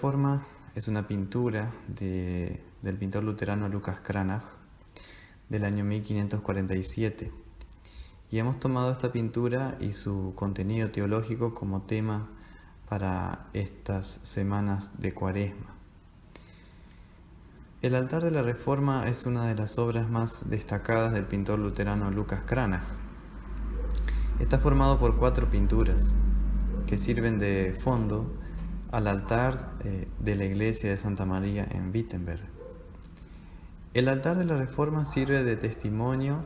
Reforma es una pintura del pintor luterano Lucas Cranach del año 1547. Y hemos tomado esta pintura y su contenido teológico como tema para estas semanas de Cuaresma. El altar de la Reforma es una de las obras más destacadas del pintor luterano Lucas Cranach. Está formado por 4 pinturas que sirven de fondo al altar de la iglesia de Santa María en Wittenberg. El altar de la Reforma sirve de testimonio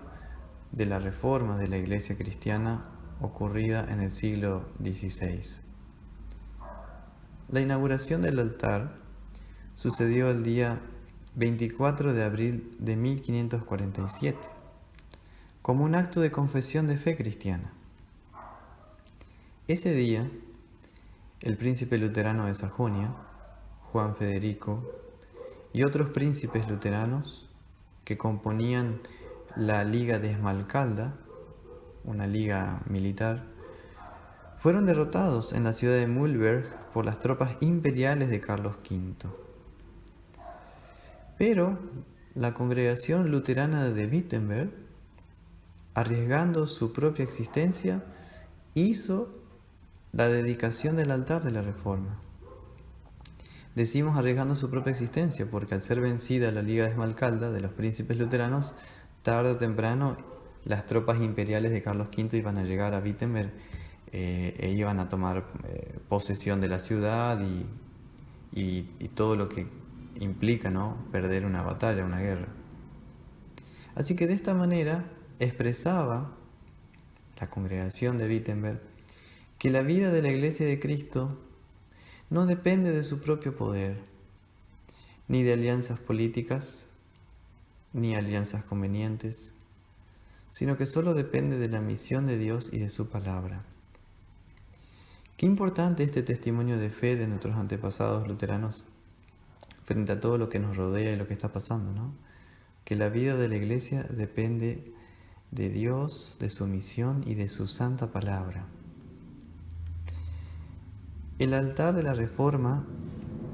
de la reforma de la iglesia cristiana ocurrida en el siglo XVI. La inauguración del altar sucedió el día 24 de abril de 1547, como un acto de confesión de fe cristiana. Ese día, el príncipe luterano de Sajonia, Juan Federico, y otros príncipes luteranos que componían la Liga de Esmalcalda, una liga militar, fueron derrotados en la ciudad de Mühlberg por las tropas imperiales de Carlos V. Pero la congregación luterana de Wittenberg, arriesgando su propia existencia, hizo la dedicación del altar de la Reforma. Decimos arriesgando su propia existencia porque al ser vencida la Liga de Esmalcalda de los príncipes luteranos, tarde o temprano las tropas imperiales de Carlos V iban a llegar a Wittenberg e iban a tomar posesión de la ciudad y todo lo que implica, ¿no?, perder una batalla, una guerra. Así que de esta manera expresaba la congregación de Wittenberg que la vida de la Iglesia de Cristo no depende de su propio poder, ni de alianzas políticas, ni alianzas convenientes, sino que solo depende de la misión de Dios y de su palabra. Qué importante este testimonio de fe de nuestros antepasados luteranos frente a todo lo que nos rodea y lo que está pasando, ¿no? Que la vida de la Iglesia depende de Dios, de su misión y de su santa palabra. El altar de la Reforma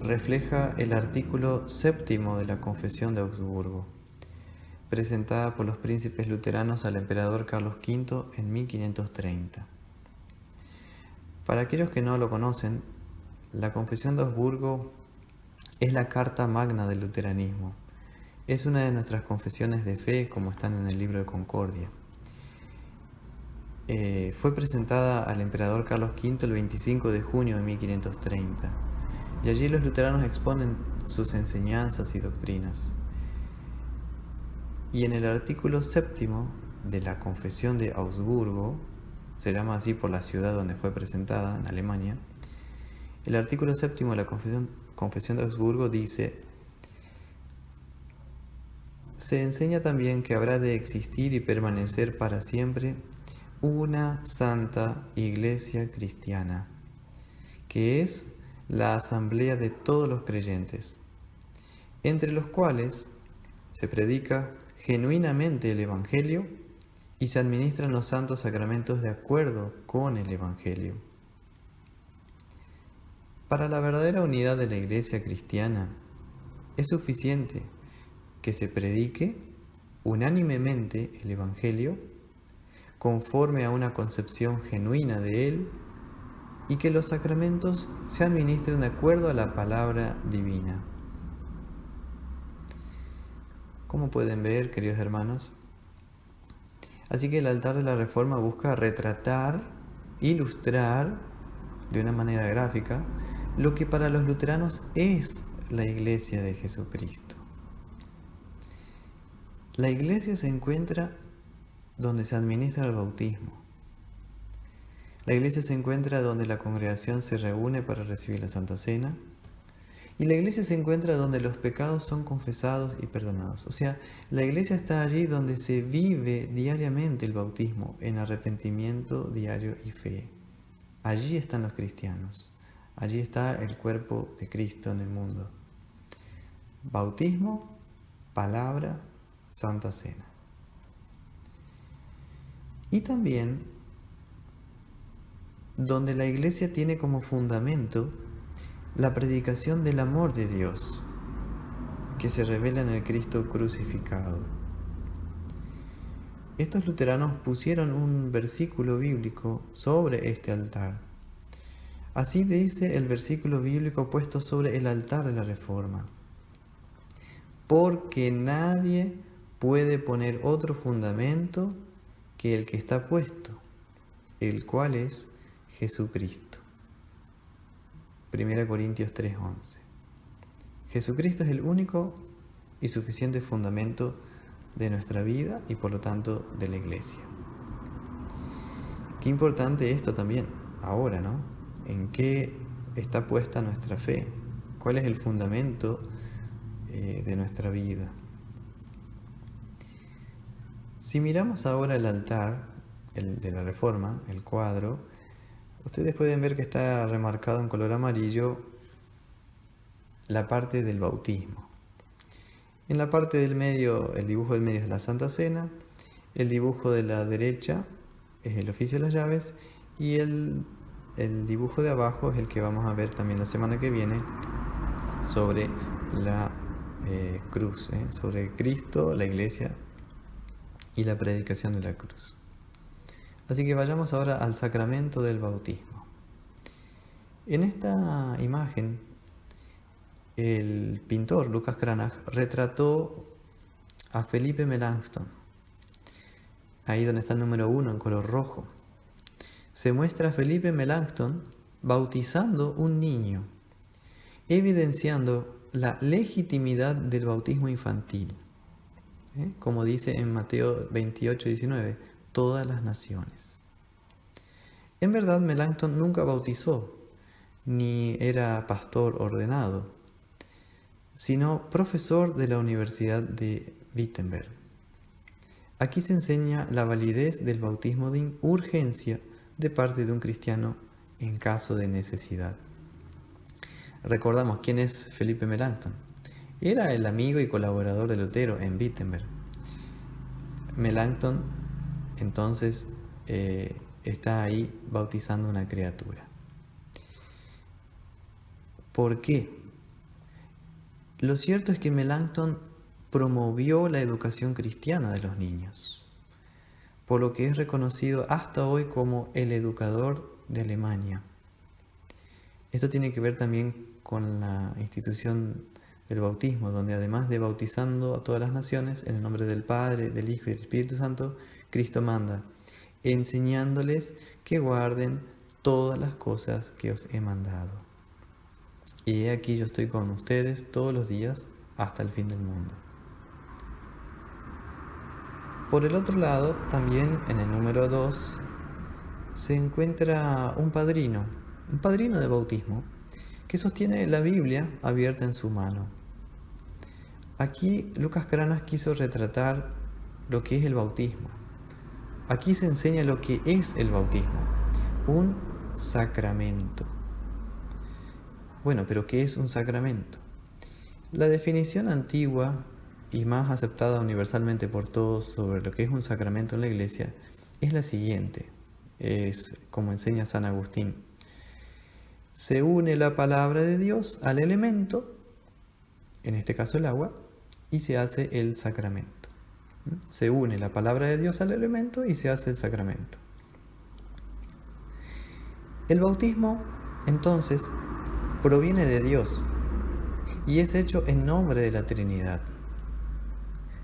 refleja el artículo 7º de la Confesión de Augsburgo, presentada por los príncipes luteranos al emperador Carlos V en 1530. Para aquellos que no lo conocen, la Confesión de Augsburgo es la carta magna del luteranismo. Es una de nuestras confesiones de fe, como están en el libro de Concordia. Fue presentada al emperador Carlos V el 25 de junio de 1530, y allí los luteranos exponen sus enseñanzas y doctrinas. Y en el artículo 7º de la Confesión de Augsburgo, se llama así por la ciudad donde fue presentada, en Alemania, el artículo 7º de la Confesión de Augsburgo dice: se enseña también que habrá de existir y permanecer para siempre una santa iglesia cristiana, que es la asamblea de todos los creyentes, entre los cuales se predica genuinamente el Evangelio y se administran los santos sacramentos de acuerdo con el Evangelio. Para la verdadera unidad de la iglesia cristiana es suficiente que se predique unánimemente el Evangelio conforme a una concepción genuina de él y que los sacramentos se administren de acuerdo a la palabra divina. Como pueden ver, queridos hermanos, así que el altar de la Reforma busca retratar, ilustrar de una manera gráfica lo que para los luteranos es la Iglesia de Jesucristo. La Iglesia se encuentra donde se administra el bautismo. La Iglesia se encuentra donde la congregación se reúne para recibir la Santa Cena. Y la Iglesia se encuentra donde los pecados son confesados y perdonados. O sea, la Iglesia está allí donde se vive diariamente el bautismo, en arrepentimiento diario y fe. Allí están los cristianos. Allí está el cuerpo de Cristo en el mundo. Bautismo, palabra, Santa Cena. Y también donde la Iglesia tiene como fundamento la predicación del amor de Dios que se revela en el Cristo crucificado. Estos luteranos pusieron un versículo bíblico sobre este altar. Así dice el versículo bíblico puesto sobre el altar de la Reforma: porque nadie puede poner otro fundamento que el que está puesto, el cual es Jesucristo. 1 Corintios 3:11. Jesucristo es el único y suficiente fundamento de nuestra vida y por lo tanto de la Iglesia. Qué importante esto también, ahora, ¿no? ¿En qué está puesta nuestra fe? ¿Cuál es el fundamento de nuestra vida? Si miramos ahora el altar, el de la Reforma, el cuadro, ustedes pueden ver que está remarcado en color amarillo la parte del bautismo. En la parte del medio, el dibujo del medio es la Santa Cena, el dibujo de la derecha es el oficio de las llaves y el dibujo de abajo es el que vamos a ver también la semana que viene sobre la cruz, sobre Cristo, la Iglesia y la predicación de la cruz. Así que vayamos ahora al sacramento del bautismo. En esta imagen, el pintor Lucas Cranach retrató a Felipe Melanchthon. Ahí donde está el número 1 en color rojo. Se muestra a Felipe Melanchthon bautizando un niño, evidenciando la legitimidad del bautismo infantil. Como dice en Mateo 28:19, todas las naciones. En verdad, Melanchthon nunca bautizó, ni era pastor ordenado, sino profesor de la Universidad de Wittenberg. Aquí se enseña la validez del bautismo de urgencia de parte de un cristiano en caso de necesidad. Recordamos quién es Felipe Melanchthon. Era el amigo y colaborador de Lutero en Wittenberg. Melanchthon entonces está ahí bautizando una criatura. ¿Por qué? Lo cierto es que Melanchthon promovió la educación cristiana de los niños, por lo que es reconocido hasta hoy como el educador de Alemania. Esto tiene que ver también con la institución del bautismo, donde además de bautizando a todas las naciones, en el nombre del Padre, del Hijo y del Espíritu Santo, Cristo manda, enseñándoles que guarden todas las cosas que os he mandado. Y he aquí yo estoy con ustedes todos los días hasta el fin del mundo. Por el otro lado, también en el número 2, se encuentra un padrino de bautismo, que sostiene la Biblia abierta en su mano. Aquí Lucas Cranach quiso retratar lo que es el bautismo. Aquí se enseña lo que es el bautismo, un sacramento. Bueno, pero ¿qué es un sacramento? La definición antigua y más aceptada universalmente por todos sobre lo que es un sacramento en la Iglesia es la siguiente, es como enseña San Agustín. Se une la palabra de Dios al elemento, en este caso el agua, y se hace el sacramento. Se une la palabra de Dios al elemento y se hace el sacramento. El bautismo, entonces, proviene de Dios y es hecho en nombre de la Trinidad.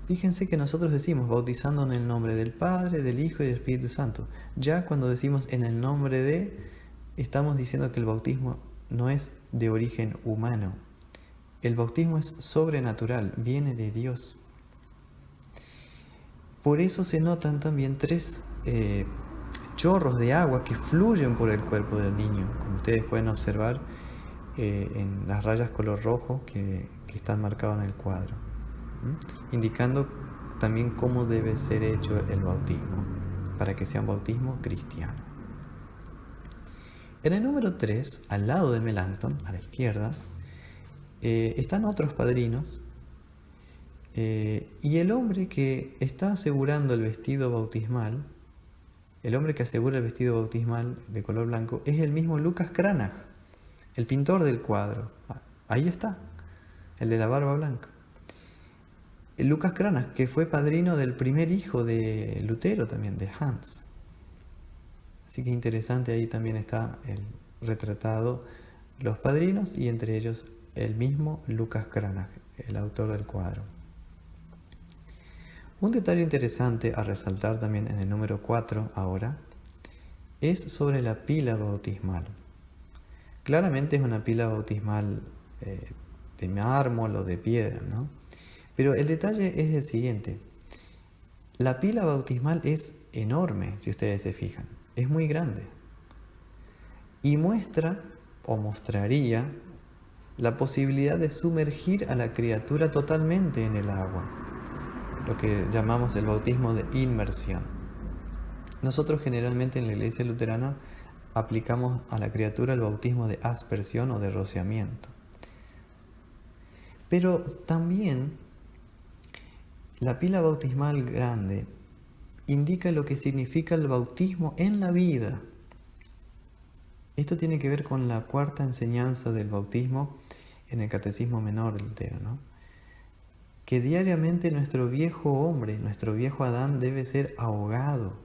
Fíjense que nosotros decimos bautizando en el nombre del Padre, del Hijo y del Espíritu Santo. Ya cuando decimos en el nombre de, estamos diciendo que el bautismo no es de origen humano. El bautismo es sobrenatural, viene de Dios. Por eso se notan también 3 chorros de agua que fluyen por el cuerpo del niño, como ustedes pueden observar en las rayas color rojo que están marcadas en el cuadro, indicando también cómo debe ser hecho el bautismo, para que sea un bautismo cristiano. En el número 3, al lado de Melanchthon, a la izquierda, están otros padrinos, y el hombre que está asegurando el vestido bautismal, el hombre que asegura el vestido bautismal de color blanco, es el mismo Lucas Cranach, el pintor del cuadro. Ahí está, el de la barba blanca. Lucas Cranach, que fue padrino del primer hijo de Lutero también, de Hans. Así que interesante, ahí también está el retratado los padrinos y entre ellos el mismo Lucas Cranach, el autor del cuadro. Un detalle interesante a resaltar también en el número 4 ahora es sobre la pila bautismal. Claramente es una pila bautismal de mármol o de piedra, ¿no? Pero el detalle es el siguiente. La pila bautismal es enorme, si ustedes se fijan. Es muy grande. Y muestra, o mostraría, la posibilidad de sumergir a la criatura totalmente en el agua. Lo que llamamos el bautismo de inmersión. Nosotros generalmente en la iglesia luterana aplicamos a la criatura el bautismo de aspersión o de rociamiento. Pero también la pila bautismal grande indica lo que significa el bautismo en la vida. Esto tiene que ver con la cuarta enseñanza del bautismo en el Catecismo Menor de Lutero, ¿no? Que diariamente nuestro viejo hombre, nuestro viejo Adán debe ser ahogado,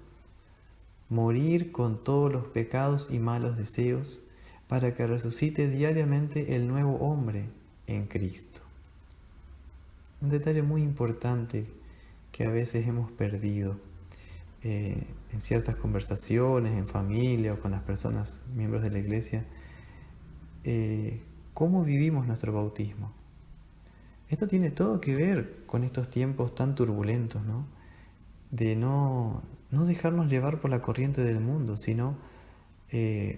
morir con todos los pecados y malos deseos para que resucite diariamente el nuevo hombre en Cristo. Un detalle muy importante que a veces hemos perdido en ciertas conversaciones, en familia o con las personas, miembros de la iglesia, cómo vivimos nuestro bautismo. Esto tiene todo que ver con estos tiempos tan turbulentos, ¿no? De no dejarnos llevar por la corriente del mundo, sino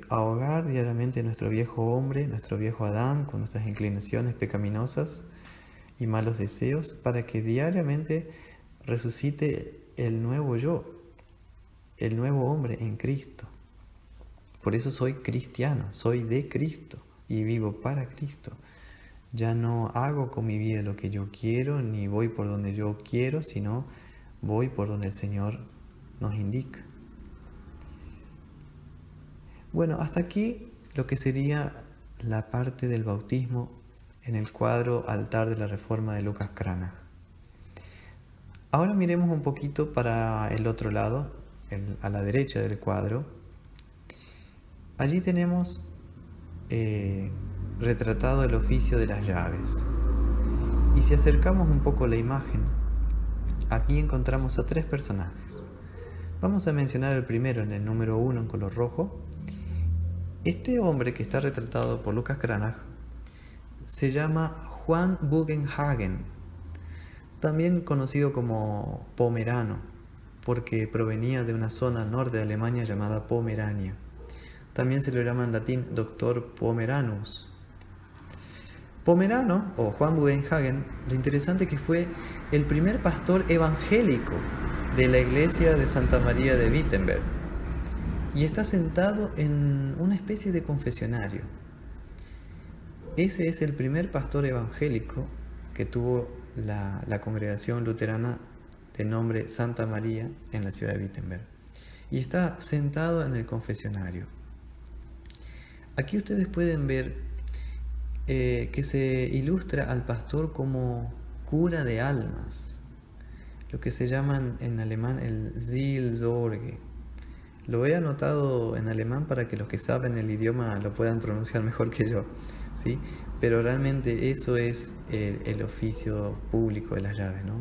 ahogar diariamente nuestro viejo hombre, nuestro viejo Adán, con nuestras inclinaciones pecaminosas y malos deseos, para que diariamente resucite el nuevo yo, el nuevo hombre en Cristo. Por eso soy cristiano, soy de Cristo y vivo para Cristo. Ya no hago con mi vida lo que yo quiero, ni voy por donde yo quiero, sino voy por donde el Señor nos indica. Bueno, hasta aquí lo que sería la parte del bautismo en el cuadro Altar de la Reforma de Lucas Cranach. Ahora miremos un poquito para el otro lado, a la derecha del cuadro. Allí tenemos retratado el oficio de las llaves. Y si acercamos un poco la imagen, aquí encontramos a 3 personajes. Vamos a mencionar el primero en el número 1 en color rojo. Este hombre que está retratado por Lucas Cranach se llama Juan Bugenhagen, también conocido como Pomerano, porque provenía de una zona al norte de Alemania llamada Pomerania. También se lo llama en latín Doctor Pomeranus. Pomerano, o Juan Bugenhagen, lo interesante es que fue el primer pastor evangélico de la iglesia de Santa María de Wittenberg y está sentado en una especie de confesionario. Ese es el primer pastor evangélico que tuvo la congregación luterana de nombre Santa María en la ciudad de Wittenberg. Y está sentado en el confesionario. Aquí ustedes pueden ver que se ilustra al pastor como cura de almas, lo que se llaman en alemán el Seelsorge. Lo he anotado en alemán para que los que saben el idioma lo puedan pronunciar mejor que yo, ¿sí? Pero realmente eso es el oficio público de las llaves, ¿no?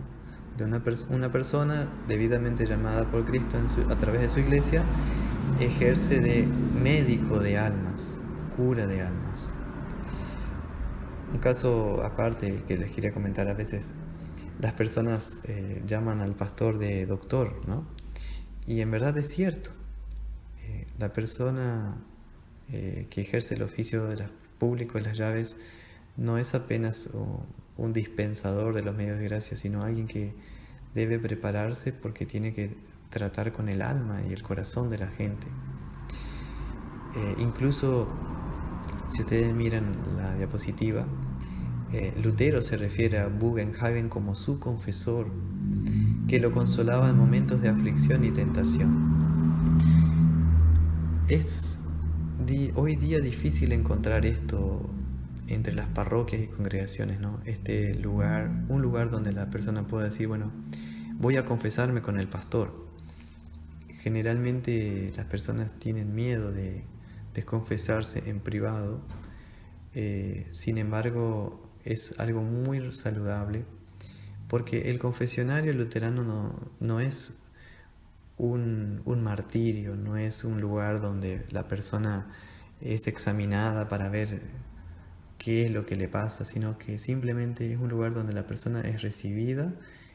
De una persona debidamente llamada por Cristo a través de su iglesia, ejerce de médico de almas, cura de almas. Un caso aparte que les quería comentar: a veces las personas llaman al pastor de doctor, ¿no? Y en verdad es cierto. La persona que ejerce el oficio público de las llaves no es apenas un dispensador de los medios de gracia, sino alguien que debe prepararse porque tiene que tratar con el alma y el corazón de la gente. Incluso, si ustedes miran la diapositiva, Lutero se refiere a Bugenhagen como su confesor, que lo consolaba en momentos de aflicción y tentación. Es hoy día es difícil encontrar esto entre las parroquias y congregaciones, ¿no? Un lugar donde la persona pueda decir, bueno, voy a confesarme con el pastor. Generalmente las personas tienen miedo de confesarse en privado. Sin embargo, es algo muy saludable, porque el confesionario luterano no es un martirio, no es un lugar donde la persona es examinada para ver qué es lo que le pasa, sino que simplemente es un lugar donde la persona es recibida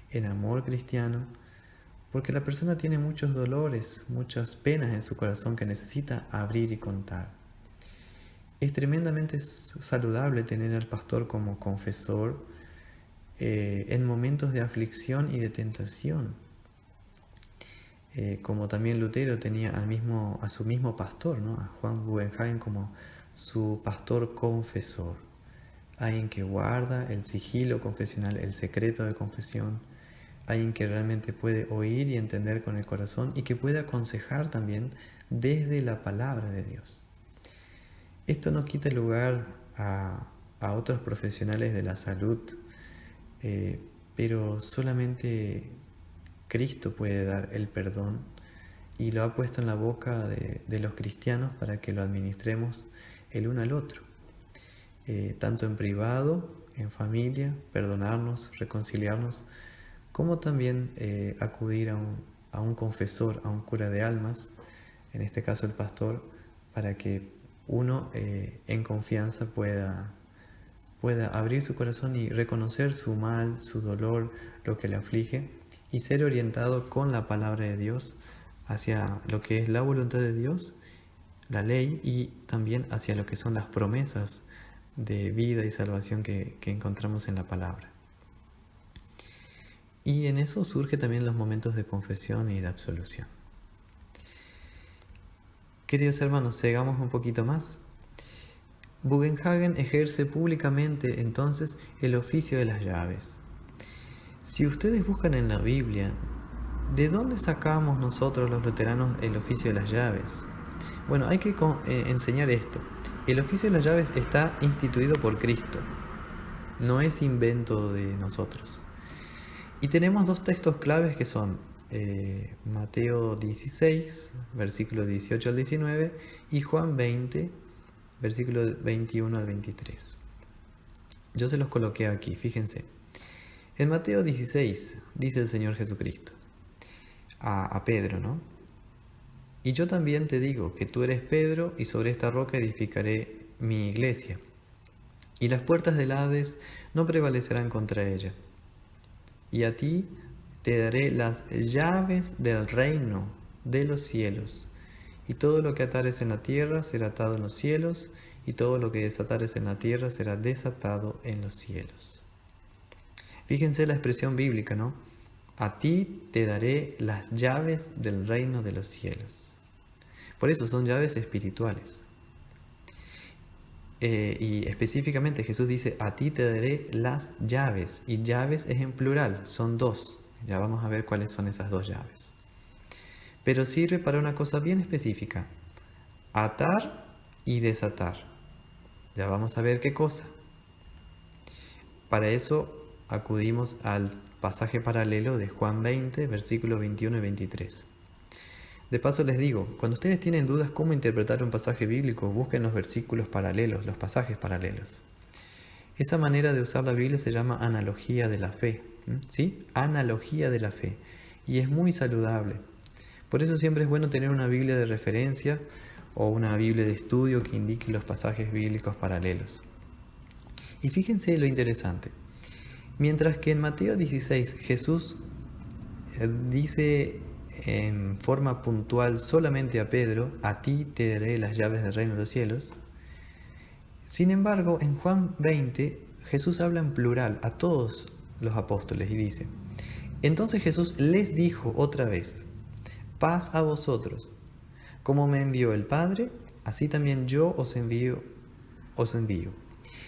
en amor cristiano, porque la persona tiene muchos dolores, muchas penas en su corazón que necesita abrir y contar. Es tremendamente saludable tener al pastor como confesor en momentos de aflicción y de tentación. Como también Lutero tenía a su mismo pastor, ¿no? A Juan Bugenhagen, como su pastor confesor, alguien que guarda el sigilo confesional, el secreto de confesión, alguien que realmente puede oír y entender con el corazón y que puede aconsejar también desde la palabra de Dios. Esto no quita lugar a otros profesionales de la salud, pero solamente Cristo puede dar el perdón y lo ha puesto en la boca de los cristianos para que lo administremos el uno al otro, tanto en privado, en familia, perdonarnos, reconciliarnos, como también acudir a un confesor, a un cura de almas, en este caso el pastor, para que uno en confianza pueda abrir su corazón y reconocer su mal, su dolor, lo que le aflige, y ser orientado con la palabra de Dios hacia lo que es la voluntad de Dios, la ley, y también hacia lo que son las promesas de vida y salvación que encontramos en la palabra. Y en eso surge también los momentos de confesión y de absolución. Queridos hermanos, sigamos un poquito más. Bugenhagen ejerce públicamente entonces el oficio de las llaves. Si ustedes buscan en la Biblia, ¿de dónde sacamos nosotros los luteranos el oficio de las llaves? Bueno, hay que enseñar esto. El oficio de las llaves está instituido por Cristo, no es invento de nosotros. Y tenemos dos textos claves que son Mateo 16, versículos 18 al 19, y Juan 20, versículos 21 al 23. Yo se los coloqué aquí, fíjense. En Mateo 16 dice el Señor Jesucristo a Pedro, ¿no? Y yo también te digo que tú eres Pedro, y sobre esta roca edificaré mi iglesia, y las puertas del Hades no prevalecerán contra ella. Y a ti te daré las llaves del reino de los cielos, y todo lo que atares en la tierra será atado en los cielos, y todo lo que desatares en la tierra será desatado en los cielos. Fíjense la expresión bíblica, ¿no? A ti te daré las llaves del reino de los cielos. Por eso son llaves espirituales. Y específicamente Jesús dice, a ti te daré las llaves. Y llaves es en plural, son dos. Ya vamos a ver cuáles son esas dos llaves. Pero sirve para una cosa bien específica. Atar y desatar. Ya vamos a ver qué cosa. Para eso acudimos al pasaje paralelo de Juan 20, versículos 21 y 23. De paso les digo, cuando ustedes tienen dudas cómo interpretar un pasaje bíblico, busquen los versículos paralelos, los pasajes paralelos. Esa manera de usar la Biblia se llama analogía de la fe, ¿sí? Analogía de la fe. Y es muy saludable. Por eso siempre es bueno tener una Biblia de referencia o una Biblia de estudio que indique los pasajes bíblicos paralelos. Y fíjense lo interesante. Mientras que en Mateo 16 Jesús dice en forma puntual solamente a Pedro, a ti te daré las llaves del reino de los cielos. Sin embargo, en Juan 20 Jesús habla en plural a todos los apóstoles y dice, entonces Jesús les dijo otra vez, paz a vosotros, como me envió el Padre, así también yo os envío.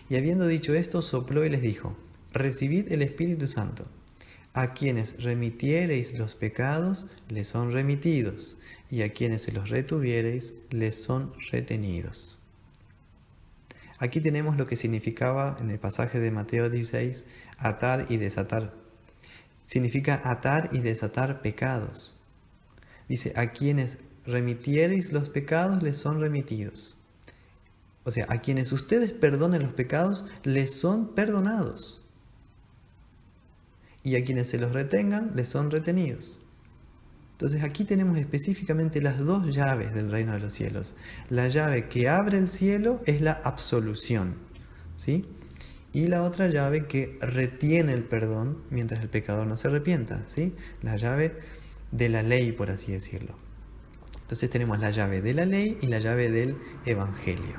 Y habiendo dicho esto, sopló y les dijo, recibid el Espíritu Santo. a quienes remitiereis los pecados, les son remitidos, y a quienes se los retuviereis, les son retenidos. Aquí tenemos lo que significaba en el pasaje de Mateo 16, atar y desatar. Significa atar y desatar pecados. Dice, a quienes remitiereis los pecados, les son remitidos. O sea, a quienes ustedes perdonen los pecados, les son perdonados. Y a quienes se los retengan, les son retenidos. Entonces aquí tenemos específicamente las dos llaves del reino de los cielos. La llave que abre el cielo es la absolución, ¿sí? Y la otra llave que retiene el perdón mientras el pecador no se arrepienta, ¿sí? La llave de la ley, por así decirlo. Entonces tenemos la llave de la ley y la llave del evangelio.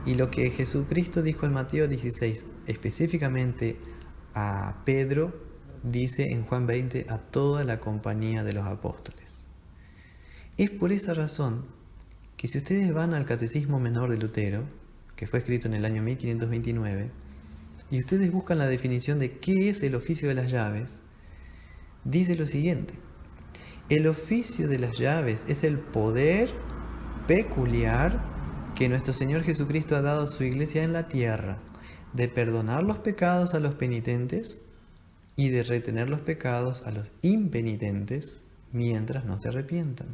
Y lo que Jesucristo dijo en Mateo 16, específicamente a Pedro, dice en Juan 20 a toda la compañía de los apóstoles. Es por esa razón que si ustedes van al Catecismo Menor de Lutero, que fue escrito en el año 1529, y ustedes buscan la definición de qué es el oficio de las llaves, dice lo siguiente: el oficio de las llaves es el poder peculiar que nuestro Señor Jesucristo ha dado a su iglesia en la tierra, de perdonar los pecados a los penitentes y de retener los pecados a los impenitentes mientras no se arrepientan.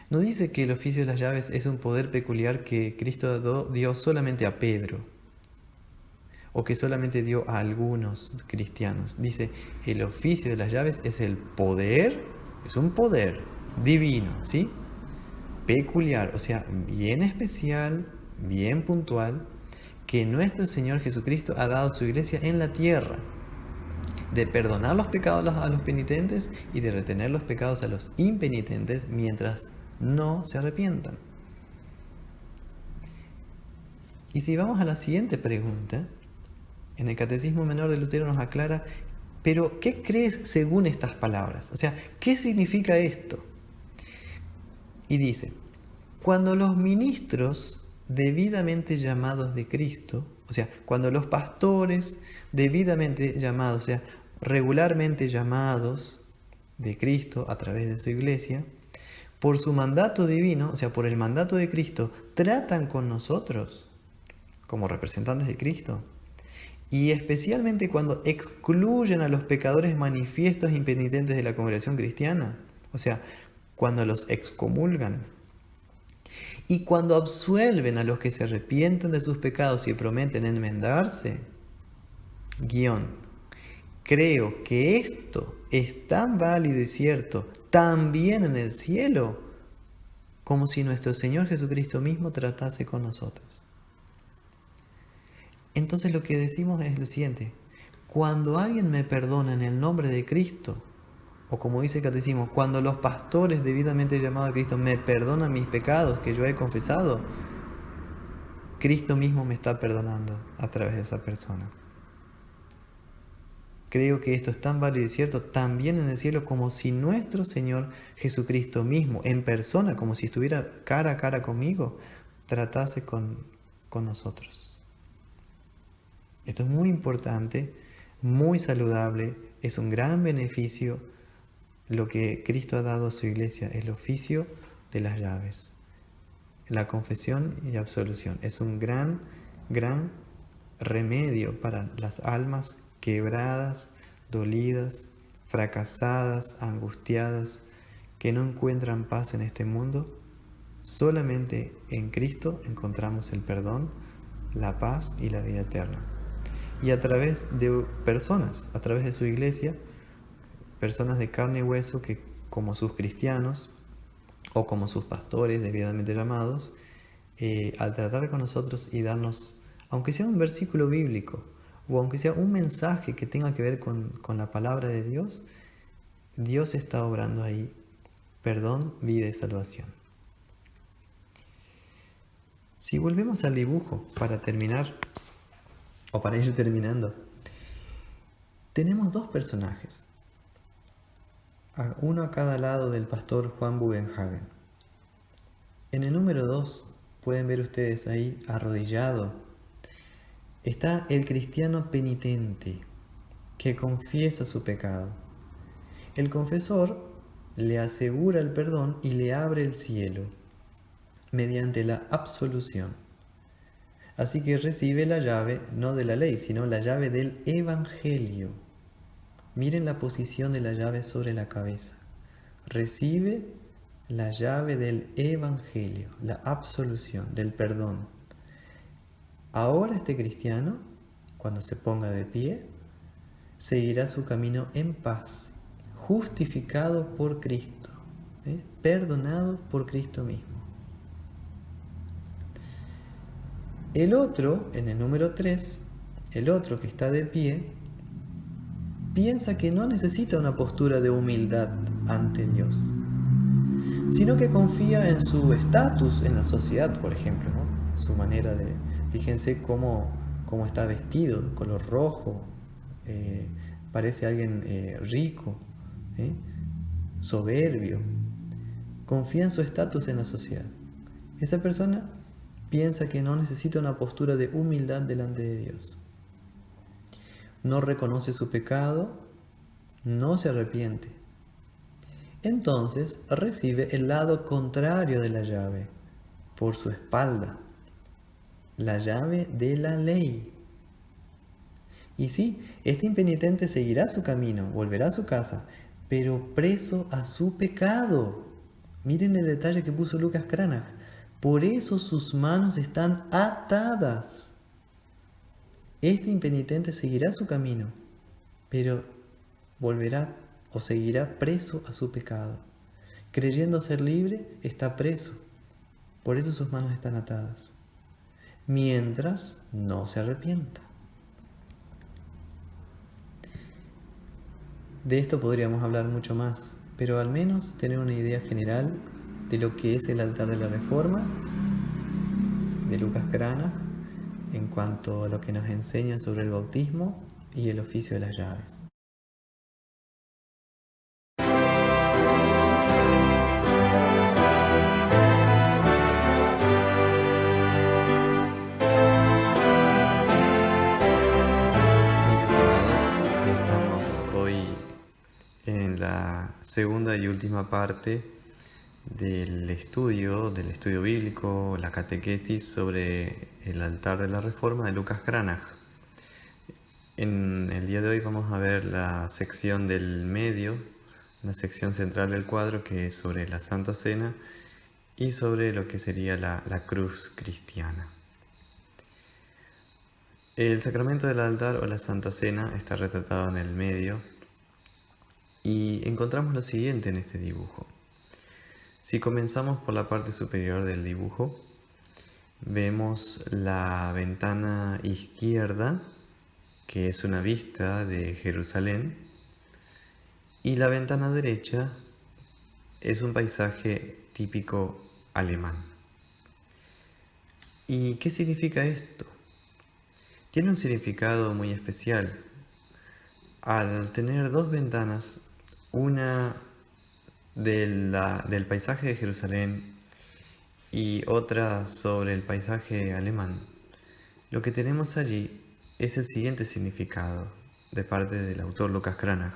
No dice que el oficio de las llaves es un poder peculiar que Cristo dio solamente a Pedro o que solamente dio a algunos cristianos. Dice, el oficio de las llaves es el poder, es un poder divino, ¿sí? Peculiar, o sea, bien especial, bien puntual, que nuestro Señor Jesucristo ha dado a su iglesia en la tierra, de perdonar los pecados a los penitentes y de retener los pecados a los impenitentes mientras no se arrepientan. Y si vamos a la siguiente pregunta, en el Catecismo Menor de Lutero nos aclara, pero ¿qué crees según estas palabras? O sea, ¿qué significa esto? Y dice, cuando los ministros debidamente llamados de Cristo, o sea, cuando los pastores debidamente llamados, o sea, regularmente llamados de Cristo a través de su iglesia, por su mandato divino, o sea, por el mandato de Cristo, tratan con nosotros como representantes de Cristo, y especialmente cuando excluyen a los pecadores manifiestos e impenitentes de la congregación cristiana, o sea, cuando los excomulgan, y cuando absuelven a los que se arrepienten de sus pecados y prometen enmendarse, creo que esto es tan válido y cierto también en el cielo como si nuestro Señor Jesucristo mismo tratase con nosotros. Entonces lo que decimos es lo siguiente: cuando alguien me perdona en el nombre de Cristo, o como dice el Catecismo, cuando los pastores debidamente llamados a Cristo me perdonan mis pecados que yo he confesado, Cristo mismo me está perdonando a través de esa persona. Creo que esto es tan válido y cierto también en el cielo como si nuestro Señor Jesucristo mismo, en persona, como si estuviera cara a cara conmigo, tratase con nosotros. Esto es muy importante, muy saludable, es un gran beneficio lo que Cristo ha dado a su iglesia, el oficio de las llaves, la confesión y absolución. Es un gran remedio para las almas quebradas, dolidas, fracasadas, angustiadas, que no encuentran paz en este mundo. Solamente en Cristo encontramos el perdón, la paz y la vida eterna. Y a través de personas, a través de su iglesia, personas de carne y hueso que, como sus cristianos o como sus pastores debidamente llamados, al tratar con nosotros y darnos, aunque sea un versículo bíblico o aunque sea un mensaje que tenga que ver con la palabra de Dios, Dios está obrando ahí perdón, vida y salvación. Si volvemos al dibujo para terminar, o para ir terminando, tenemos dos personajes, uno a cada lado del pastor Juan Bugenhagen. En el número 2 pueden ver ustedes ahí arrodillado, está el cristiano penitente. que confiesa su pecado. El confesor le asegura el perdón y le abre el cielo mediante la absolución. Así que recibe la llave no de la ley, sino la llave del Evangelio. Miren la posición de la llave sobre la cabeza. Recibe la llave del Evangelio, la absolución, del perdón. Ahora este cristiano, cuando se ponga de pie, seguirá su camino en paz, justificado por Cristo, perdonado por Cristo mismo. El otro, en el número 3, el otro que está de pie, piensa que no necesita una postura de humildad ante Dios, sino que confía en su estatus en la sociedad, por ejemplo, ¿no? Su manera de... Fíjense cómo está vestido, color rojo, parece alguien rico, soberbio. Confía en su estatus en la sociedad. Esa persona piensa que no necesita una postura de humildad delante de Dios. No reconoce su pecado, no se arrepiente. Entonces recibe el lado contrario de la llave, por su espalda, la llave de la ley. Y sí, este impenitente seguirá su camino, volverá a su casa, pero preso a su pecado. Miren el detalle que puso Lucas Cranach. Por eso sus manos están atadas. Este impenitente seguirá su camino, pero volverá o seguirá preso a su pecado. Creyendo ser libre, está preso. Por eso sus manos están atadas. Mientras no se arrepienta. De esto podríamos hablar mucho más, pero al menos tener una idea general de lo que es el altar de la Reforma, de Lucas Cranach, en cuanto a lo que nos enseña sobre el bautismo y el oficio de las llaves. En la segunda y última parte del estudio bíblico, la catequesis sobre el altar de la Reforma de Lucas Cranach. En el día de hoy vamos a ver la sección del medio, la sección central del cuadro, que es sobre la Santa Cena y sobre lo que sería la cruz cristiana. El sacramento del altar o la Santa Cena está retratado en el medio. Y encontramos lo siguiente en este dibujo. Si comenzamos por la parte superior del dibujo, vemos la ventana izquierda, que es una vista de Jerusalén, y la ventana derecha es un paisaje típico alemán. ¿Y qué significa esto? Tiene un significado muy especial. Al tener dos ventanas, una del paisaje de Jerusalén y otra sobre el paisaje alemán, lo que tenemos allí es el siguiente significado de parte del autor Lucas Cranach.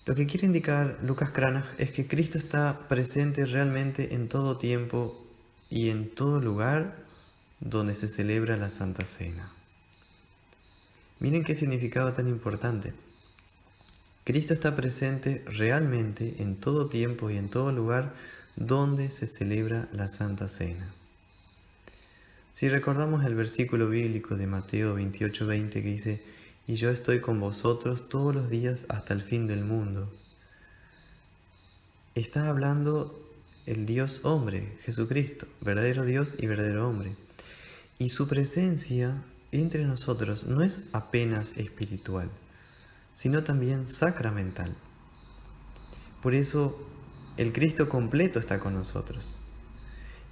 Lo que quiere indicar Lucas Cranach es que Cristo está presente realmente en todo tiempo y en todo lugar donde se celebra la Santa Cena. Miren qué significado tan importante. Cristo está presente realmente en todo tiempo y en todo lugar donde se celebra la Santa Cena. Si recordamos el versículo bíblico de Mateo 28:20 que dice: "Y yo estoy con vosotros todos los días hasta el fin del mundo", está hablando el Dios hombre, Jesucristo, verdadero Dios y verdadero hombre. Y su presencia entre nosotros no es apenas espiritual, sino también sacramental. Por eso el Cristo completo está con nosotros.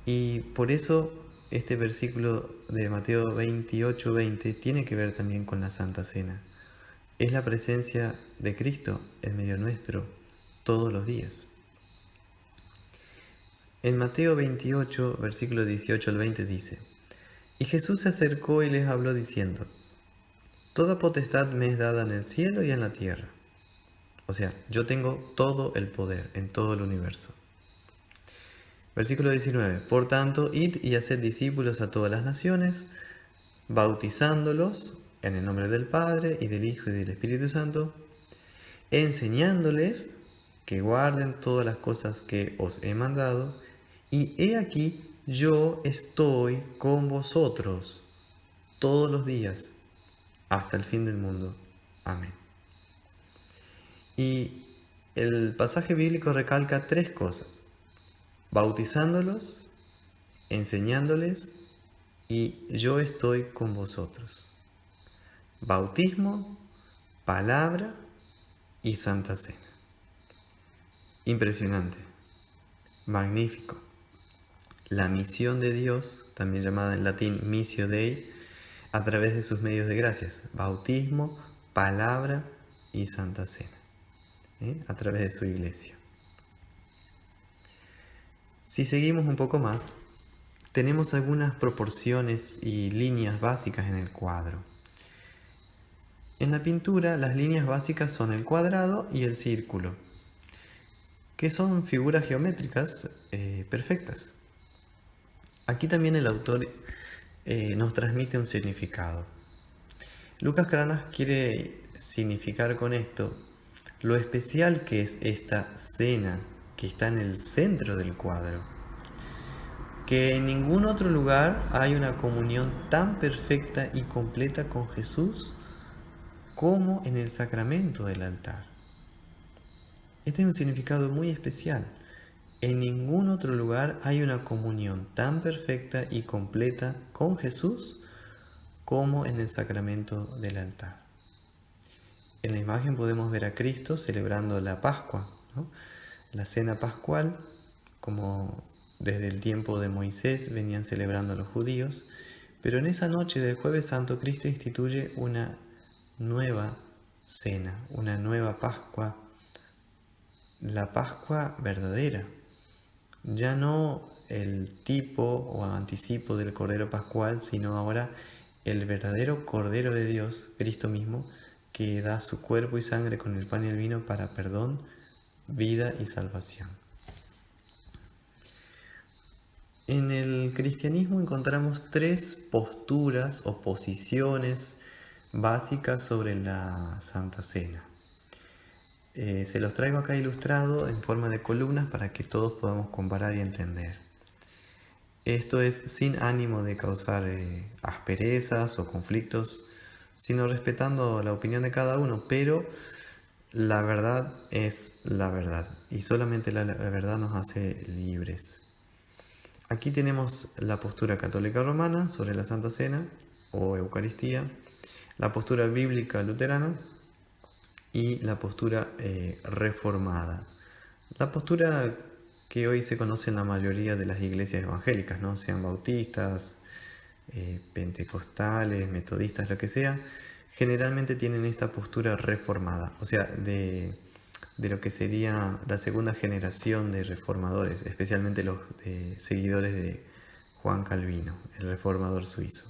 Y por eso este versículo de Mateo 28:20 tiene que ver también con la Santa Cena. Es la presencia de Cristo en medio nuestro todos los días. En Mateo 28, versículo 18 al 20 dice: "Y Jesús se acercó y les habló diciendo: Toda potestad me es dada en el cielo y en la tierra. O sea, yo tengo todo el poder en todo el universo. Versículo 19. Por tanto, id y haced discípulos a todas las naciones, bautizándolos en el nombre del Padre y del Hijo y del Espíritu Santo, enseñándoles que guarden todas las cosas que os he mandado, y he aquí, yo estoy con vosotros todos los días hasta el fin del mundo. Amén. Y el pasaje bíblico recalca tres cosas: bautizándolos, enseñándoles y yo estoy con vosotros. Bautismo, palabra y Santa Cena. Impresionante, magnífico. La misión de Dios, también llamada en latín missio Dei, a través de sus medios de gracias: bautismo, palabra y Santa Cena, a través de su iglesia. Si seguimos un poco más, tenemos algunas proporciones y líneas básicas en el cuadro. En la pintura, las líneas básicas son el cuadrado y el círculo, que son figuras geométricas perfectas. Aquí también el autor nos transmite un significado. Lucas Cranach quiere significar con esto lo especial que es esta cena que está en el centro del cuadro, que en ningún otro lugar hay una comunión tan perfecta y completa con Jesús como en el sacramento del altar. Este es un significado muy especial. En ningún otro lugar hay una comunión tan perfecta y completa con Jesús como en el sacramento del altar. En la imagen podemos ver a Cristo celebrando la Pascua, ¿no? La cena pascual, como desde el tiempo de Moisés venían celebrando los judíos, pero en esa noche del Jueves Santo Cristo instituye una nueva cena, una nueva Pascua, la Pascua verdadera. Ya no el tipo o anticipo del Cordero Pascual, sino ahora el verdadero Cordero de Dios, Cristo mismo, que da su cuerpo y sangre con el pan y el vino para perdón, vida y salvación. En el cristianismo encontramos tres posturas o posiciones básicas sobre la Santa Cena. Se los traigo acá ilustrado en forma de columnas para que todos podamos comparar y entender. Esto es sin ánimo de causar asperezas o conflictos, sino respetando la opinión de cada uno, pero la verdad es la verdad y solamente la verdad nos hace libres. Aquí tenemos la postura católica romana sobre la Santa Cena o Eucaristía, la postura bíblica luterana y la postura reformada. La postura que hoy se conoce en la mayoría de las iglesias evangélicas, ¿no? Sean bautistas, pentecostales, metodistas, lo que sea, generalmente tienen esta postura reformada, o sea, de lo que sería la segunda generación de reformadores, especialmente los seguidores de Juan Calvino, el reformador suizo.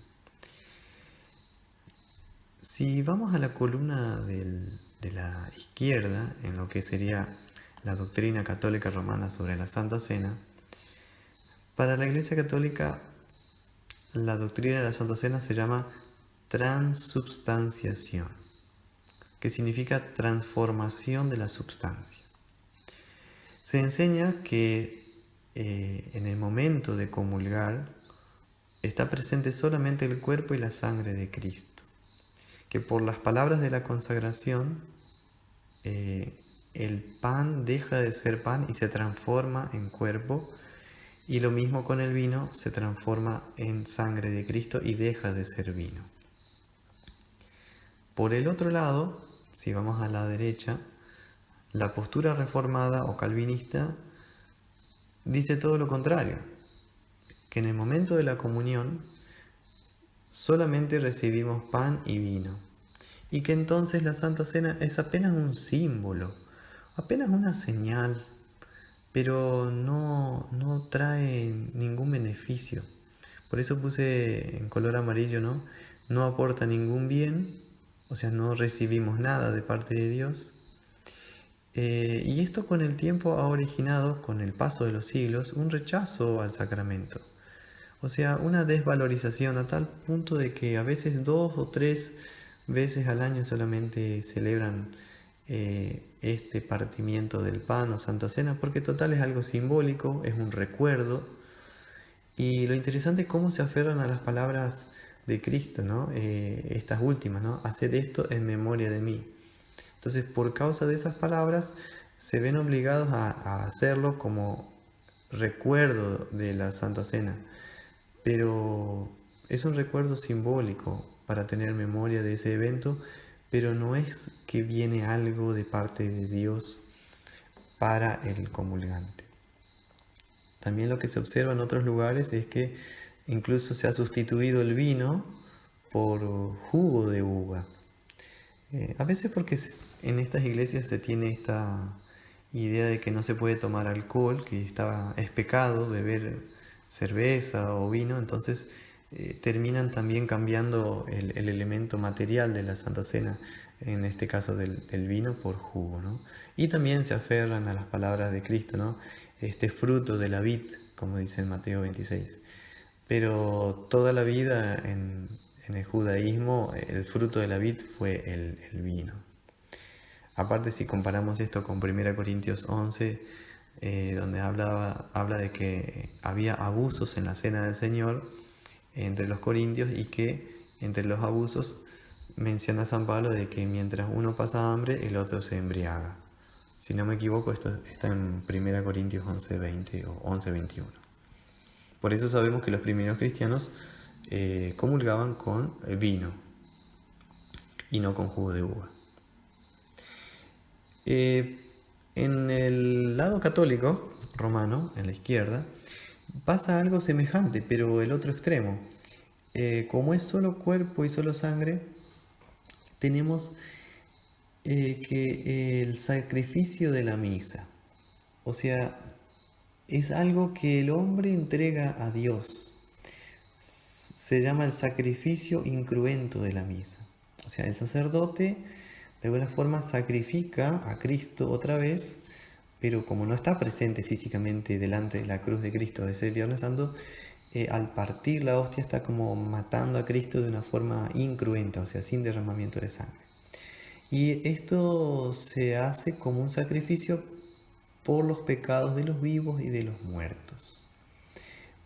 Si vamos a la columna de la izquierda, en lo que sería la doctrina católica romana sobre la Santa Cena, para la Iglesia Católica la doctrina de la Santa Cena se llama transubstanciación, que significa transformación de la substancia. Se enseña que en el momento de comulgar está presente solamente el cuerpo y la sangre de Cristo, que por las palabras de la consagración el pan deja de ser pan y se transforma en cuerpo, y lo mismo con el vino, se transforma en sangre de Cristo y deja de ser vino. Por el otro lado, si vamos a la derecha, la postura reformada o calvinista dice todo lo contrario, que en el momento de la comunión solamente recibimos pan y vino, y que entonces la Santa Cena es apenas un símbolo, apenas una señal, pero no trae ningún beneficio. Por eso puse en color amarillo, ¿no? No aporta ningún bien o sea, no recibimos nada de parte de Dios. Y esto con el tiempo ha originado, con el paso de los siglos, un rechazo al sacramento. O sea, una desvalorización a tal punto de que a veces 2 o 3 veces al año solamente celebran este partimiento del pan o Santa Cena, porque total es algo simbólico, es un recuerdo. Y lo interesante es cómo se aferran a las palabras de Cristo, ¿no? Estas últimas, ¿no? Haced esto en memoria de mí. Entonces, por causa de esas palabras, se ven obligados a hacerlo como recuerdo de la Santa Cena. Pero es un recuerdo simbólico para tener memoria de ese evento, pero no es que viene algo de parte de Dios para el comulgante. También lo que se observa en otros lugares es que incluso se ha sustituido el vino por jugo de uva. A veces porque en estas iglesias se tiene esta idea de que no se puede tomar alcohol, que es pecado beber cerveza o vino, entonces terminan también cambiando el elemento material de la Santa Cena, en este caso del vino, por jugo, ¿no? Y también se aferran a las palabras de Cristo, ¿no? Este fruto de la vid, como dice en Mateo 26. Pero toda la vida en el judaísmo el fruto de la vid fue el vino. Aparte, si comparamos esto con 1 Corintios 11, donde habla de que había abusos en la cena del Señor entre los corintios y que entre los abusos menciona San Pablo de que mientras uno pasa hambre, el otro se embriaga. Si no me equivoco, esto está en 1 Corintios 11:20 o 11:21. Por eso sabemos que los primeros cristianos comulgaban con vino y no con jugo de uva. En el lado católico romano, en la izquierda, pasa algo semejante, pero el otro extremo. Como es solo cuerpo y solo sangre, tenemos que el sacrificio de la misa, o sea, es algo que el hombre entrega a Dios. Se llama el sacrificio incruento de la misa. O sea, el sacerdote de alguna forma sacrifica a Cristo otra vez, pero como no está presente físicamente delante de la cruz de Cristo ese Viernes Santo, al partir la hostia está como matando a Cristo de una forma incruenta, o sea, sin derramamiento de sangre. Y esto se hace como un sacrificio por los pecados de los vivos y de los muertos.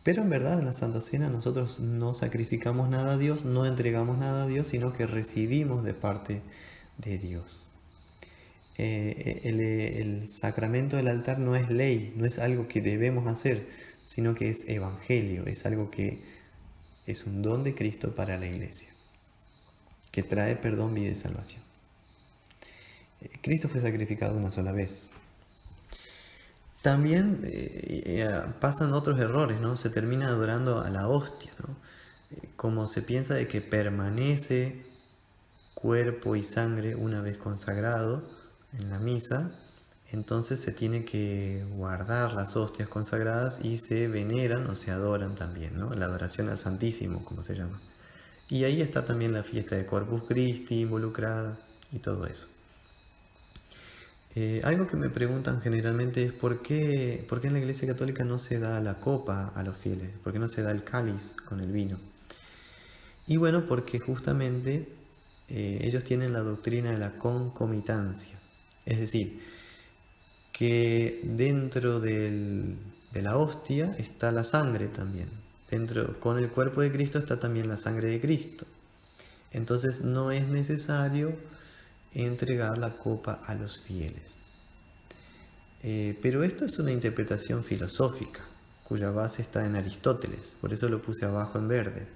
Pero en verdad en la Santa Cena nosotros no sacrificamos nada a Dios, no entregamos nada a Dios, sino que recibimos de parte de Dios. El sacramento del altar no es ley, no es algo que debemos hacer, sino que es evangelio, es algo que es un don de Cristo para la iglesia, que trae perdón, vida y salvación. Cristo fue sacrificado una sola vez. También pasan otros errores, ¿no? Se termina adorando a la hostia, ¿no? Como se piensa de que permanece cuerpo y sangre una vez consagrado en la misa, entonces se tiene que guardar las hostias consagradas y se veneran o se adoran también, ¿no? La adoración al Santísimo, como se llama. Y ahí está también la fiesta de Corpus Christi involucrada y todo eso. Algo que me preguntan generalmente es ¿por qué en la Iglesia Católica no se da la copa a los fieles? ¿Por qué no se da el cáliz con el vino? Y bueno, porque justamente ellos tienen la doctrina de la concomitancia. Es decir, que dentro de la hostia está la sangre también. Con el cuerpo de Cristo está también la sangre de Cristo. Entonces no es necesario entregar la copa a los fieles. Pero esto es una interpretación filosófica, cuya base está en Aristóteles, por eso lo puse abajo en verde.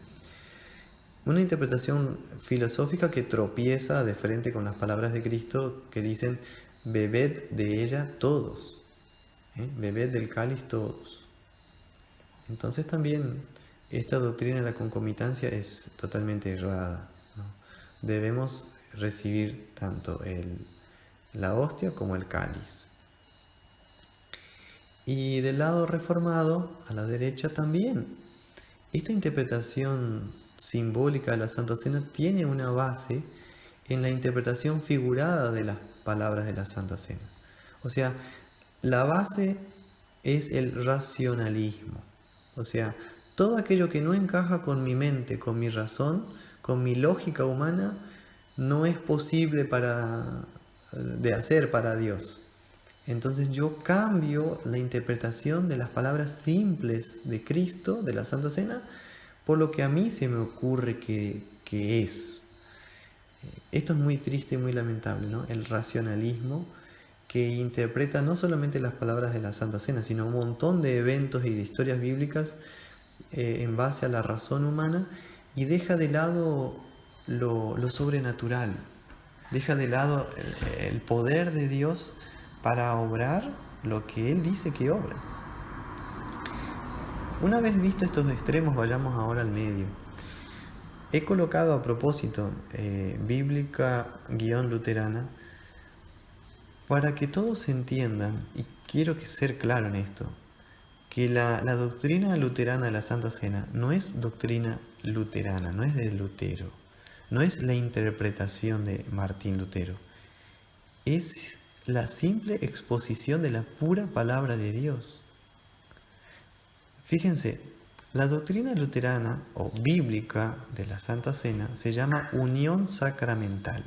Una interpretación filosófica que tropieza de frente con las palabras de Cristo que dicen, bebed de ella todos, bebed del cáliz todos. Entonces también esta doctrina de la concomitancia es totalmente errada, ¿no? Debemos recibir tanto la hostia como el cáliz. Y del lado reformado, a la derecha también, esta interpretación simbólica de la Santa Cena tiene una base en la interpretación figurada de las palabras de la Santa Cena. O sea, la base es el racionalismo. O sea, todo aquello que no encaja con mi mente, con mi razón, con mi lógica humana, no es posible de hacer para Dios. Entonces yo cambio la interpretación de las palabras simples de Cristo, de la Santa Cena, por lo que a mí se me ocurre que es. Esto es muy triste y muy lamentable, ¿no? El racionalismo que interpreta no solamente las palabras de la Santa Cena, sino un montón de eventos y de historias bíblicas en base a la razón humana, y deja de lado lo sobrenatural, deja de lado el poder de Dios para obrar lo que Él dice que obra. Una vez visto estos extremos, vayamos ahora al medio. He colocado a propósito bíblica-luterana para que todos entiendan, y quiero ser claro en esto, que la doctrina luterana de la Santa Cena no es doctrina luterana, no es de Lutero, no es la interpretación de Martín Lutero, es la simple exposición de la pura palabra de Dios. Fíjense, la doctrina luterana o bíblica de la Santa Cena se llama unión sacramental.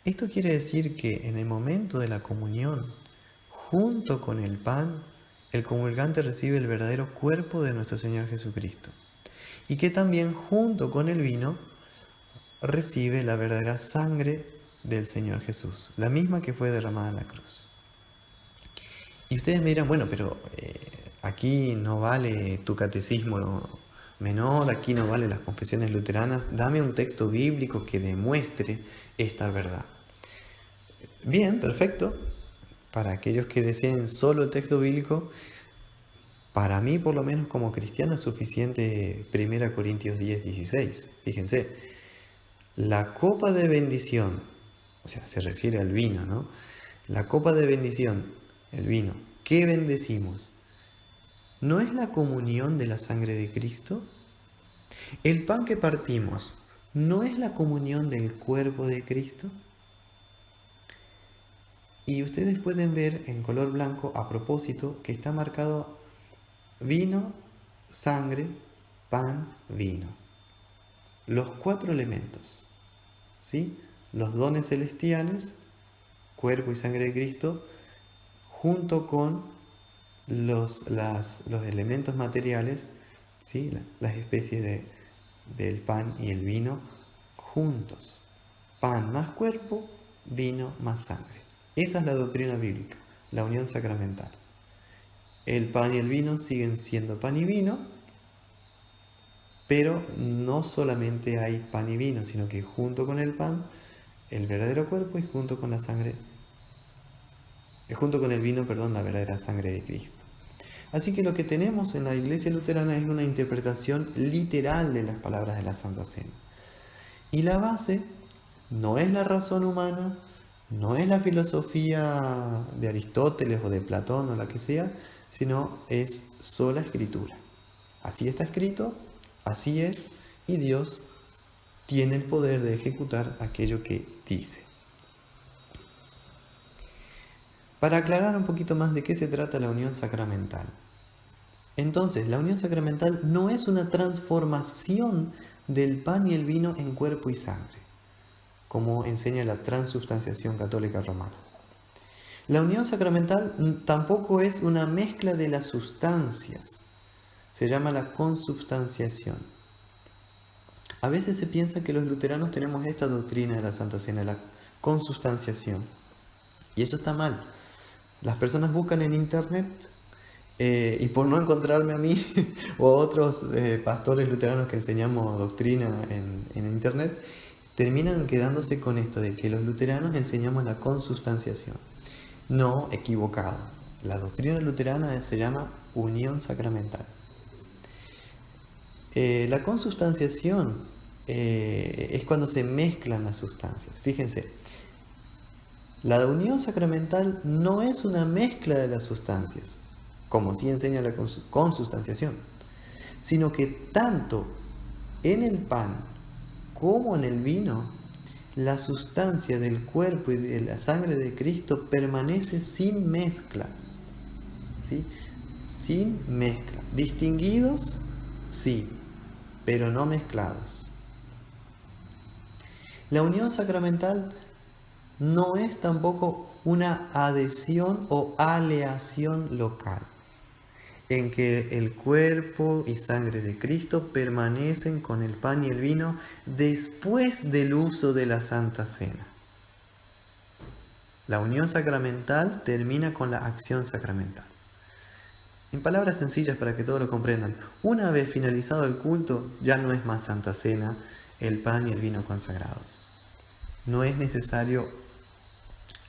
Esto quiere decir que en el momento de la comunión, junto con el pan, el comulgante recibe el verdadero cuerpo de nuestro Señor Jesucristo, y que también junto con el vino recibe la verdadera sangre del Señor Jesús, la misma que fue derramada en la cruz. Y ustedes me dirán, bueno, pero aquí no vale tu catecismo menor, aquí no vale las confesiones luteranas, dame un texto bíblico que demuestre esta verdad. Bien, perfecto. Para aquellos que deseen solo el texto bíblico, para mí por lo menos como cristiano es suficiente 1 Corintios 10, 16. Fíjense, la copa de bendición, o sea, se refiere al vino, ¿no? La copa de bendición, el vino, ¿qué bendecimos? ¿No es la comunión de la sangre de Cristo? ¿El pan que partimos no es la comunión del cuerpo de Cristo? Y ustedes pueden ver en color blanco, a propósito, que está marcado vino, sangre, pan, vino. Los 4 elementos, ¿sí? Los dones celestiales, cuerpo y sangre de Cristo, junto con los elementos materiales, ¿sí? Las especies del pan y el vino, juntos. Pan más cuerpo, vino más sangre. Esa es la doctrina bíblica, la unión sacramental. El pan y el vino siguen siendo pan y vino, pero no solamente hay pan y vino, sino que junto con el pan, el verdadero cuerpo, y junto con la sangre, junto con el vino, perdón, la verdadera sangre de Cristo. Así que lo que tenemos en la Iglesia luterana es una interpretación literal de las palabras de la Santa Cena. Y la base no es la razón humana, no es la filosofía de Aristóteles o de Platón o la que sea, sino es sola escritura. Así está escrito, así es, y Dios tiene el poder de ejecutar aquello que dice. Para aclarar un poquito más de qué se trata la unión sacramental. Entonces, la unión sacramental no es una transformación del pan y el vino en cuerpo y sangre, como enseña la transubstanciación católica romana. La unión sacramental tampoco es una mezcla de las sustancias, se llama la consubstanciación. A veces se piensa que los luteranos tenemos esta doctrina de la Santa Cena, la consubstanciación, y eso está mal. Las personas buscan en internet y por no encontrarme a mí o a otros pastores luteranos que enseñamos doctrina en internet, terminan quedándose con esto de que los luteranos enseñamos la consubstanciación. No, equivocado. La doctrina luterana se llama unión sacramental. La consubstanciación es cuando se mezclan las sustancias. Fíjense, la unión sacramental no es una mezcla de las sustancias, como sí enseña la consubstanciación, sino que tanto en el pan como en el vino la sustancia del cuerpo y de la sangre de Cristo permanece sin mezcla, ¿sí? Sin mezcla. Distinguidos, sí, pero no mezclados. La unión sacramental no es tampoco una adhesión o aleación local, en que el cuerpo y sangre de Cristo permanecen con el pan y el vino después del uso de la Santa Cena. La unión sacramental termina con la acción sacramental. En palabras sencillas para que todos lo comprendan, una vez finalizado el culto, ya no es más Santa Cena, el pan y el vino consagrados. No es necesario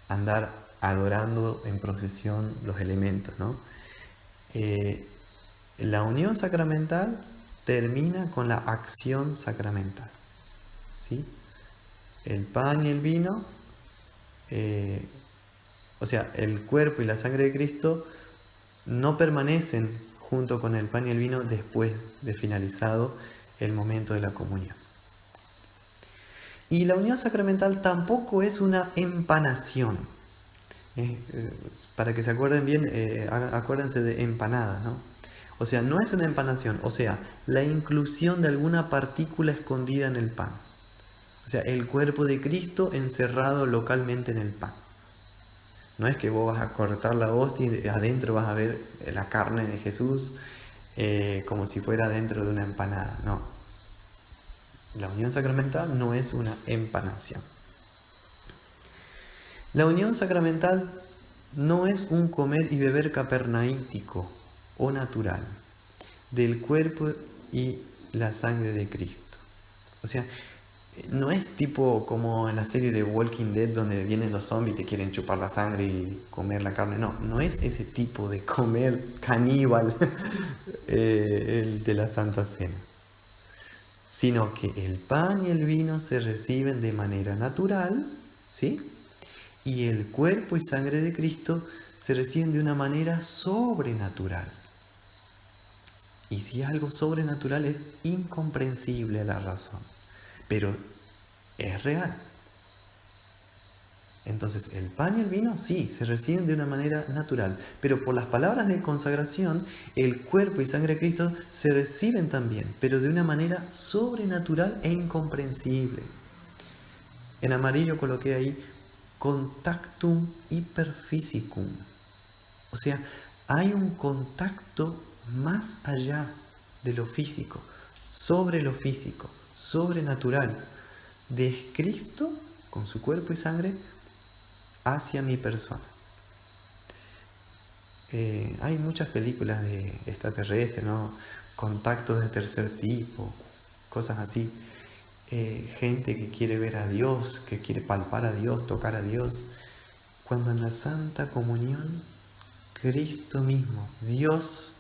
andar adorando en procesión los elementos, ¿no? La unión sacramental termina con la acción sacramental, ¿sí? El pan y el vino, o sea, el cuerpo y la sangre de Cristo no permanecen junto con el pan y el vino después de finalizado el momento de la comunión. Y la unión sacramental tampoco es una empanación. Para que se acuerden bien, acuérdense de empanada, ¿no? O sea, no es una empanación, o sea, la inclusión de alguna partícula escondida en el pan. O sea, el cuerpo de Cristo encerrado localmente en el pan. No es que vos vas a cortar la hostia y adentro vas a ver la carne de Jesús como si fuera dentro de una empanada. No. La unión sacramental no es una empanación. La unión sacramental no es un comer y beber capernaítico o natural del cuerpo y la sangre de Cristo. O sea, no es tipo como en la serie de Walking Dead donde vienen los zombies y te quieren chupar la sangre y comer la carne. No, no es ese tipo de comer caníbal el de la Santa Cena. Sino que el pan y el vino se reciben de manera natural, ¿sí? Y el cuerpo y sangre de Cristo se reciben de una manera sobrenatural. Y si algo sobrenatural es incomprensible a la razón, pero es real. Entonces el pan y el vino sí, se reciben de una manera natural, pero por las palabras de consagración, el cuerpo y sangre de Cristo se reciben también, pero de una manera sobrenatural e incomprensible. En amarillo coloqué ahí contactum hyperphysicum. O sea, hay un contacto más allá de lo físico, sobre lo físico, sobrenatural, de Cristo con su cuerpo y sangre hacia mi persona. Hay muchas películas de extraterrestres, ¿no? Contactos de tercer tipo, cosas así. Gente que quiere ver a Dios, que quiere palpar a Dios, tocar a Dios. Cuando en la Santa Comunión, Cristo mismo, Dios,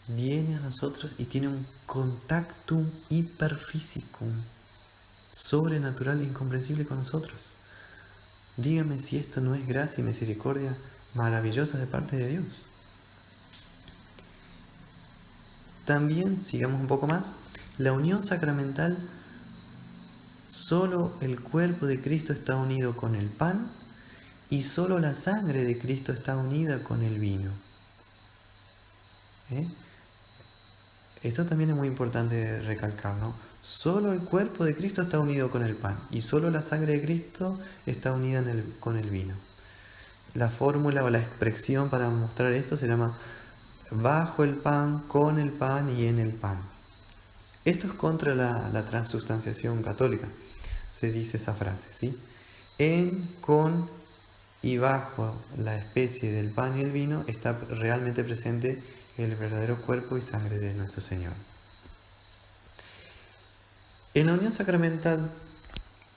viene a nosotros y tiene un contactum hyperphysicum, sobrenatural e incomprensible con nosotros. Dígame si esto no es gracia y misericordia maravillosa de parte de Dios. También, sigamos un poco más, la unión sacramental, solo el cuerpo de Cristo está unido con el pan y solo la sangre de Cristo está unida con el vino. Eso también es muy importante recalcar, ¿no? Solo el cuerpo de Cristo está unido con el pan y solo la sangre de Cristo está unida con el vino. La fórmula o la expresión para mostrar esto se llama bajo el pan, con el pan y en el pan. Esto es contra la transustanciación católica, se dice esa frase, ¿sí? En, con y bajo la especie del pan y el vino está realmente presente el verdadero cuerpo y sangre de nuestro Señor. En la unión sacramental,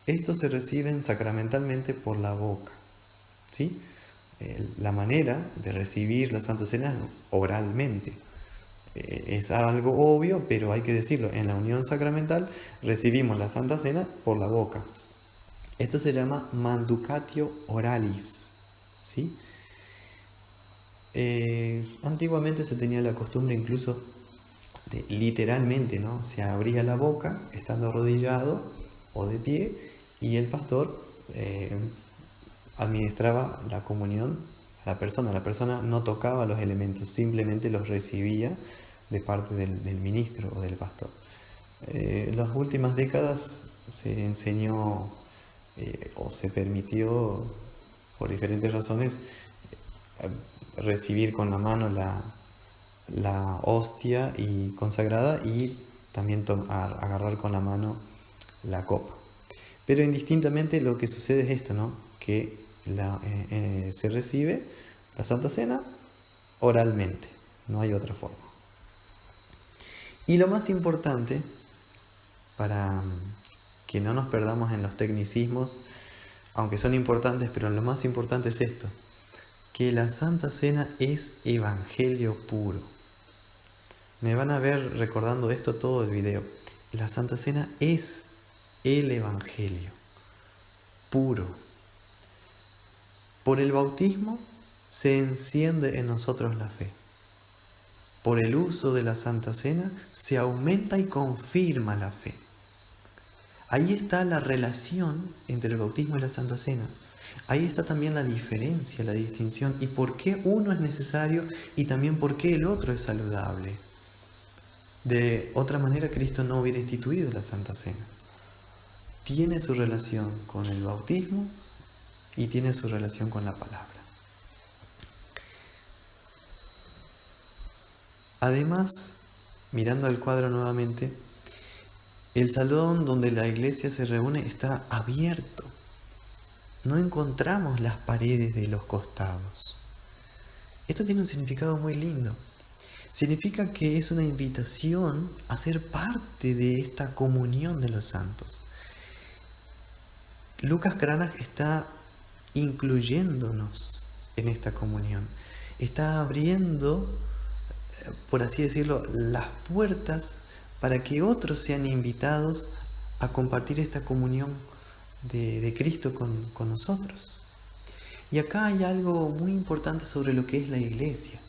estos se reciben sacramentalmente por la boca, ¿sí? La manera de recibir la Santa Cena es oralmente. Es algo obvio, pero hay que decirlo. En la unión sacramental recibimos la Santa Cena por la boca. Esto se llama manducatio oralis, ¿sí? Antiguamente se tenía la costumbre incluso de literalmente, ¿no? Se abría la boca estando arrodillado o de pie y el pastor administraba la comunión a la persona. La persona no tocaba los elementos, simplemente los recibía de parte del ministro o del pastor. En las últimas décadas se enseñó o se permitió, por diferentes razones, recibir con la mano la hostia y consagrada y también agarrar con la mano la copa. Pero indistintamente lo que sucede es esto, ¿no? Que se recibe la Santa Cena oralmente, no hay otra forma. Y lo más importante, para que no nos perdamos en los tecnicismos, aunque son importantes, pero lo más importante es esto, que la Santa Cena es evangelio puro. Me van a ver recordando esto todo el video. La Santa Cena es el evangelio puro. Por el bautismo se enciende en nosotros la fe. Por el uso de la Santa Cena se aumenta y confirma la fe. Ahí está la relación entre el bautismo y la Santa Cena. Ahí está también la diferencia, la distinción y por qué uno es necesario y también por qué el otro es saludable. De otra manera, Cristo no hubiera instituido la Santa Cena. Tiene su relación con el bautismo y tiene su relación con la palabra. Además, mirando al cuadro nuevamente, el salón donde la iglesia se reúne está abierto. No encontramos las paredes de los costados. Esto tiene un significado muy lindo. Significa que es una invitación a ser parte de esta comunión de los santos. Lucas Cranach está incluyéndonos en esta comunión. Está abriendo, por así decirlo, las puertas para que otros sean invitados a compartir esta comunión de Cristo con nosotros. Y acá hay algo muy importante sobre lo que es la iglesia.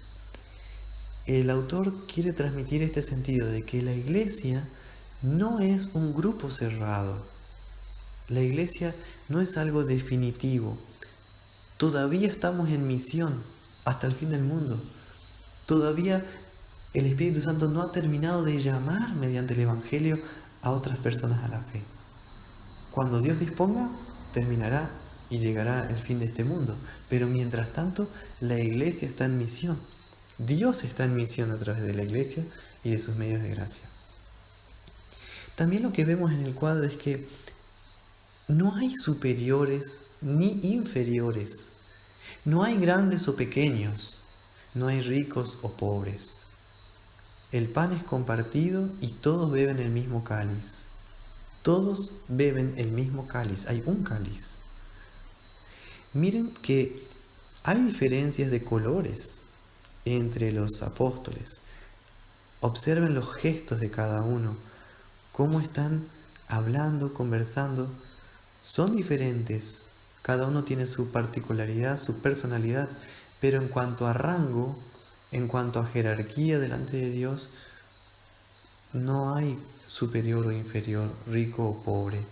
El autor quiere transmitir este sentido de que la iglesia no es un grupo cerrado. La iglesia no es algo definitivo. Todavía estamos en misión hasta el fin del mundo. Todavía el Espíritu Santo no ha terminado de llamar mediante el Evangelio a otras personas a la fe. Cuando Dios disponga, terminará y llegará el fin de este mundo. Pero mientras tanto, la iglesia está en misión. Dios está en misión a través de la iglesia y de sus medios de gracia. También lo que vemos en el cuadro es que no hay superiores ni inferiores. No hay grandes o pequeños. No hay ricos o pobres. El pan es compartido y todos beben el mismo cáliz. Todos beben el mismo cáliz. Hay un cáliz. Miren que hay diferencias de colores entre los apóstoles. Observen los gestos de cada uno, cómo están hablando, conversando. Son diferentes, cada uno tiene su particularidad, su personalidad, pero en cuanto a rango, en cuanto a jerarquía delante de Dios, no hay superior o inferior, rico o pobre.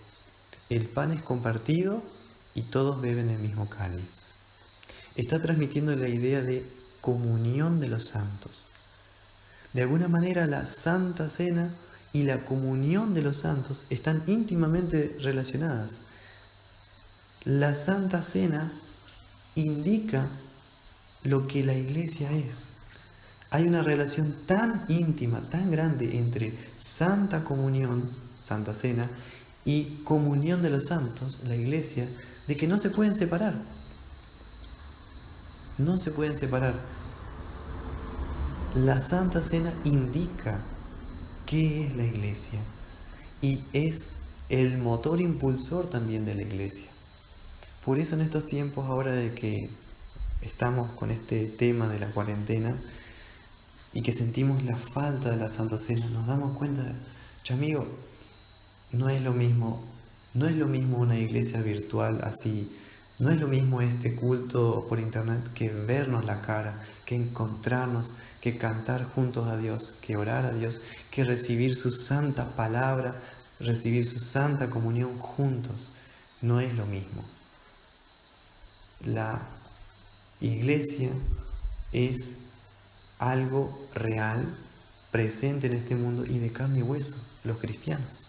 El pan es compartido y todos beben el mismo cáliz. Está transmitiendo la idea de comunión de los santos. De alguna manera la Santa Cena y la comunión de los santos están íntimamente relacionadas. La Santa Cena indica lo que la iglesia es. Hay una relación tan íntima, tan grande entre Santa Comunión, Santa Cena, y comunión de los santos, la iglesia, de que no se pueden separar. No se pueden separar. La Santa Cena indica qué es la iglesia y es el motor impulsor también de la iglesia. Por eso en estos tiempos ahora de que estamos con este tema de la cuarentena y que sentimos la falta de la Santa Cena, nos damos cuenta de, amigo, no es lo mismo una iglesia virtual así, no es lo mismo este culto por internet que vernos la cara, que encontrarnos, que cantar juntos a Dios, que orar a Dios, que recibir su santa palabra, recibir su santa comunión juntos. no es lo mismo. La iglesia es algo real, presente en este mundo y de carne y hueso, los cristianos.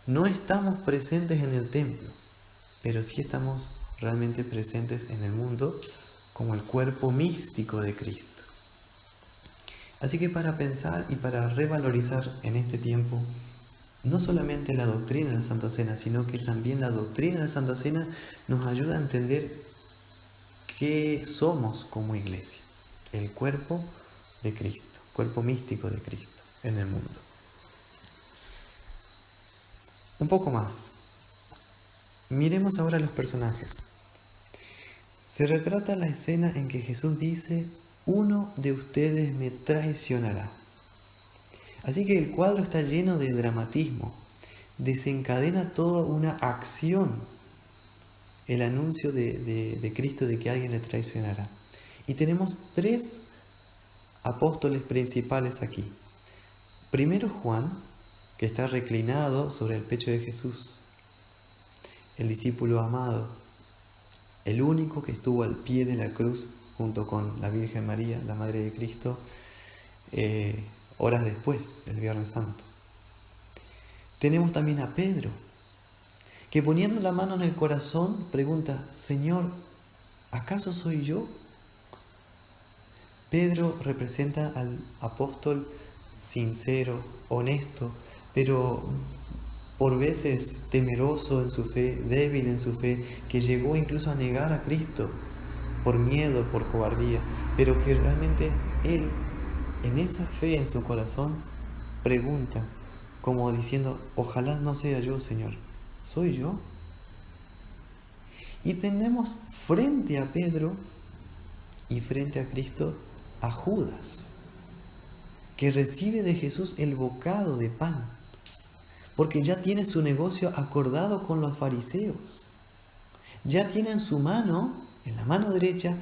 No estamos presentes en el templo, pero sí estamos realmente presentes en el mundo como el cuerpo místico de Cristo. Así que para pensar y para revalorizar en este tiempo, no solamente la doctrina de la Santa Cena, sino que también la doctrina de la Santa Cena nos ayuda a entender qué somos como iglesia, el cuerpo de Cristo, cuerpo místico de Cristo en el mundo. Un poco más. Miremos ahora los personajes. Se retrata la escena en que Jesús dice: uno de ustedes me traicionará. Así que el cuadro está lleno de dramatismo. Desencadena toda una acción el anuncio de Cristo de que alguien le traicionará. Y tenemos 3 apóstoles principales aquí. Primero Juan, que está reclinado sobre el pecho de Jesús, el discípulo amado, el único que estuvo al pie de la cruz junto con la Virgen María, la Madre de Cristo, horas después, el Viernes Santo. Tenemos también a Pedro, que poniendo la mano en el corazón pregunta: Señor, ¿acaso soy yo? Pedro representa al apóstol sincero, honesto, pero por veces temeroso en su fe, débil en su fe, que llegó incluso a negar a Cristo por miedo, por cobardía, pero que realmente él, en esa fe en su corazón, pregunta, como diciendo: ojalá no sea yo, Señor, ¿soy yo? Y tenemos frente a Pedro y frente a Cristo a Judas, que recibe de Jesús el bocado de pan, porque ya tiene su negocio acordado con los fariseos. Ya tiene en su mano, en la mano derecha,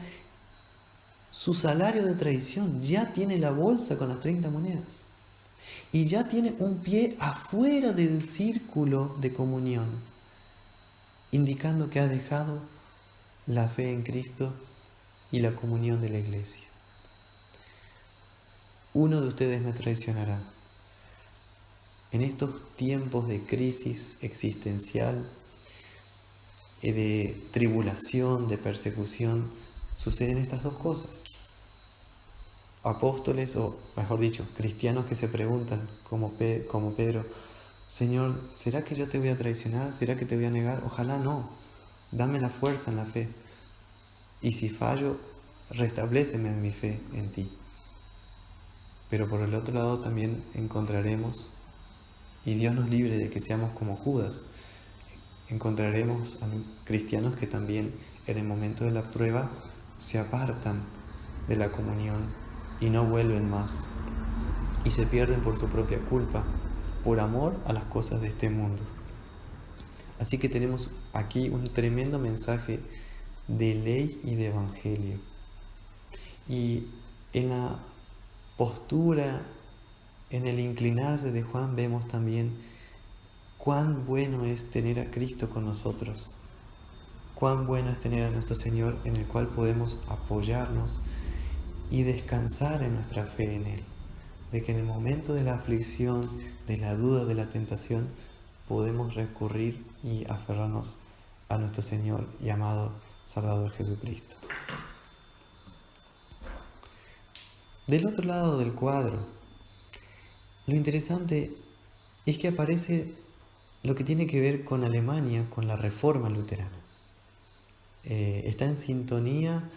su salario de traición. Ya tiene la bolsa con las 30 monedas. Y ya tiene un pie afuera del círculo de comunión, indicando que ha dejado la fe en Cristo y la comunión de la iglesia. Uno de ustedes me traicionará. En estos tiempos de crisis existencial, de tribulación, de persecución, suceden estas 2 cosas. Apóstoles, o mejor dicho, cristianos que se preguntan, como Pedro: Señor, ¿será que yo te voy a traicionar? ¿Será que te voy a negar? Ojalá no. Dame la fuerza en la fe. Y si fallo, restabléceme en mi fe en ti. Pero por el otro lado también encontraremos, y Dios nos libre de que seamos como Judas, encontraremos a cristianos que también en el momento de la prueba se apartan de la comunión y no vuelven más, y se pierden por su propia culpa, por amor a las cosas de este mundo. Así que tenemos aquí un tremendo mensaje de ley y de evangelio. Y en la postura, en el inclinarse de Juan, vemos también cuán bueno es tener a Cristo con nosotros, cuán bueno es tener a nuestro Señor en el cual podemos apoyarnos y descansar en nuestra fe en Él, de que en el momento de la aflicción, de la duda, de la tentación, podemos recurrir y aferrarnos a nuestro Señor y amado Salvador Jesucristo. Del otro lado del cuadro, lo interesante es que aparece lo que tiene que ver con Alemania, con la Reforma luterana. Está en sintonía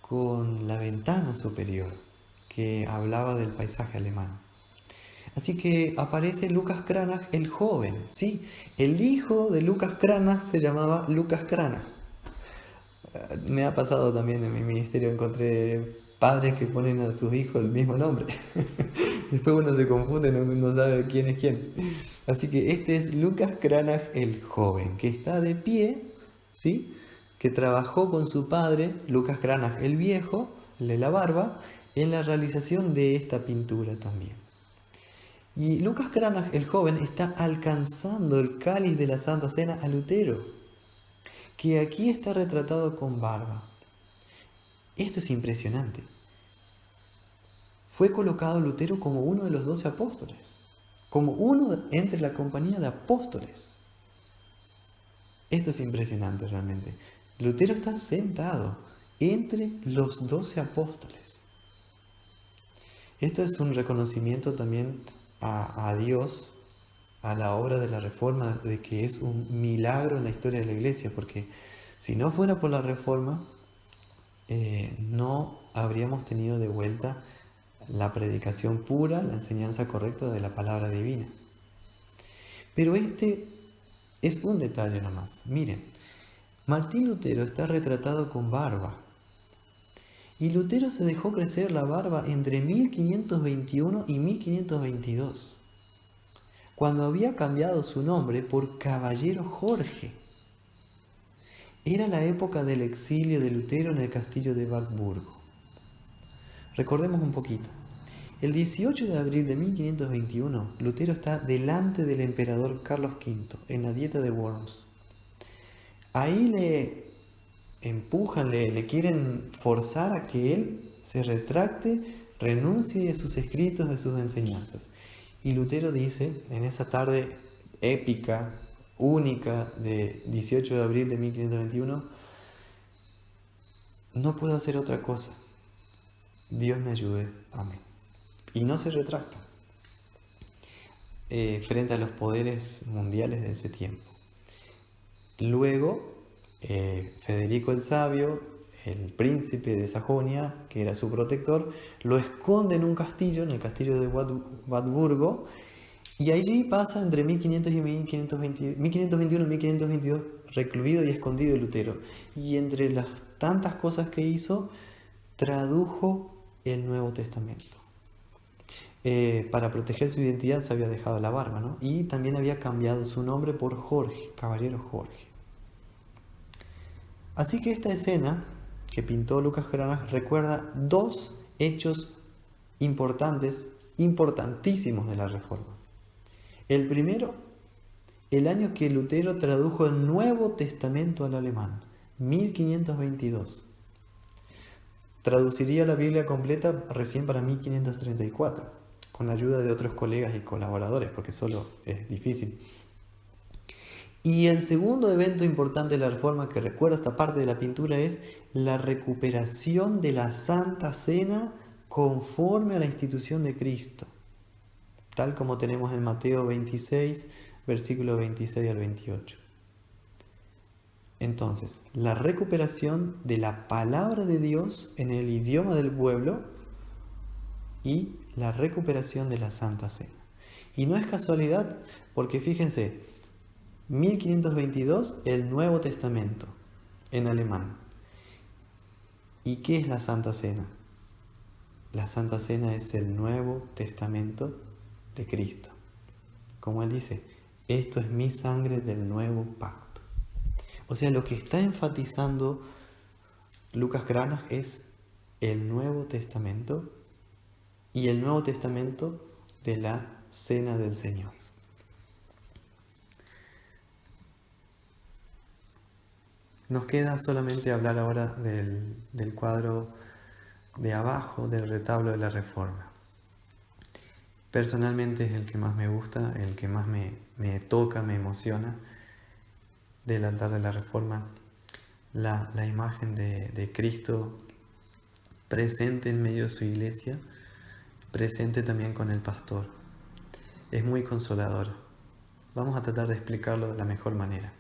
con la ventana superior que hablaba del paisaje alemán. Así que aparece Lucas Cranach el joven, ¿sí? El hijo de Lucas Cranach se llamaba Lucas Cranach. Me ha pasado también en mi ministerio, encontré padres que ponen a sus hijos el mismo nombre. Después uno se confunde, no sabe quién es quién. Así que este es Lucas Cranach el joven, que está de pie, ¿sí? Que trabajó con su padre, Lucas Cranach el viejo, el de la barba, en la realización de esta pintura también. Y Lucas Cranach el joven está alcanzando el cáliz de la Santa Cena a Lutero. que aquí está retratado con barba. Esto es impresionante. Fue colocado Lutero como uno de los 12 apóstoles, como uno entre la compañía de apóstoles. Esto es impresionante realmente. Lutero está sentado entre los 12 apóstoles. Esto es un reconocimiento también a Dios, a la obra de la Reforma, de que es un milagro en la historia de la Iglesia, porque si no fuera por la Reforma, no habríamos tenido de vuelta la predicación pura, la enseñanza correcta de la palabra divina. Pero este es un detalle nomás. Miren, Martín Lutero está retratado con barba. Y Lutero se dejó crecer la barba entre 1521 y 1522, cuando había cambiado su nombre por Caballero Jorge. Era la época del exilio de Lutero en el castillo de Wartburgo. Recordemos un poquito. El 18 de abril de 1521, Lutero está delante del emperador Carlos V en la dieta de Worms. Ahí le empujan, le quieren forzar a que él se retracte, renuncie de sus escritos, de sus enseñanzas. Y Lutero dice, en esa tarde épica, única, de 18 de abril de 1521, no puedo hacer otra cosa. Dios me ayude. Amén. Y no se retracta frente a los poderes mundiales de ese tiempo. Luego, Federico el Sabio, el príncipe de Sajonia, que era su protector, lo esconde en un castillo, en el castillo de Wartburgo, y allí pasa entre 1500 y 1521 y 1522 recluido y escondido Lutero. Y entre las tantas cosas que hizo, tradujo el Nuevo Testamento. Para proteger su identidad se había dejado la barba, ¿no? Y también había cambiado su nombre por Jorge, Caballero Jorge. Así que esta escena que pintó Lucas Cranach recuerda dos hechos importantes, importantísimos de la Reforma. El primero, el año que Lutero tradujo el Nuevo Testamento al alemán, 1522. Traduciría la Biblia completa recién para 1534, con la ayuda de otros colegas y colaboradores, porque solo es difícil. Y el segundo evento importante de la Reforma que recuerda esta parte de la pintura es la recuperación de la Santa Cena conforme a la institución de Cristo, tal como tenemos en Mateo 26, versículos 26 al 28. Entonces, la recuperación de la palabra de Dios en el idioma del pueblo y la recuperación de la Santa Cena. Y no es casualidad, porque fíjense, 1522, el Nuevo Testamento en alemán. ¿Y qué es la Santa Cena? La Santa Cena es el Nuevo Testamento de Cristo. Como él dice, esto es mi sangre del nuevo pacto. O sea, lo que está enfatizando Lucas Cranach es el Nuevo Testamento y el Nuevo Testamento de la Cena del Señor. Nos queda solamente hablar ahora del cuadro de abajo del retablo de la Reforma. Personalmente es el que más me gusta, el que más me toca, me emociona del altar de la Reforma. La imagen de Cristo presente en medio de su iglesia, presente también con el pastor. Es muy consolador. Vamos a tratar de explicarlo de la mejor manera.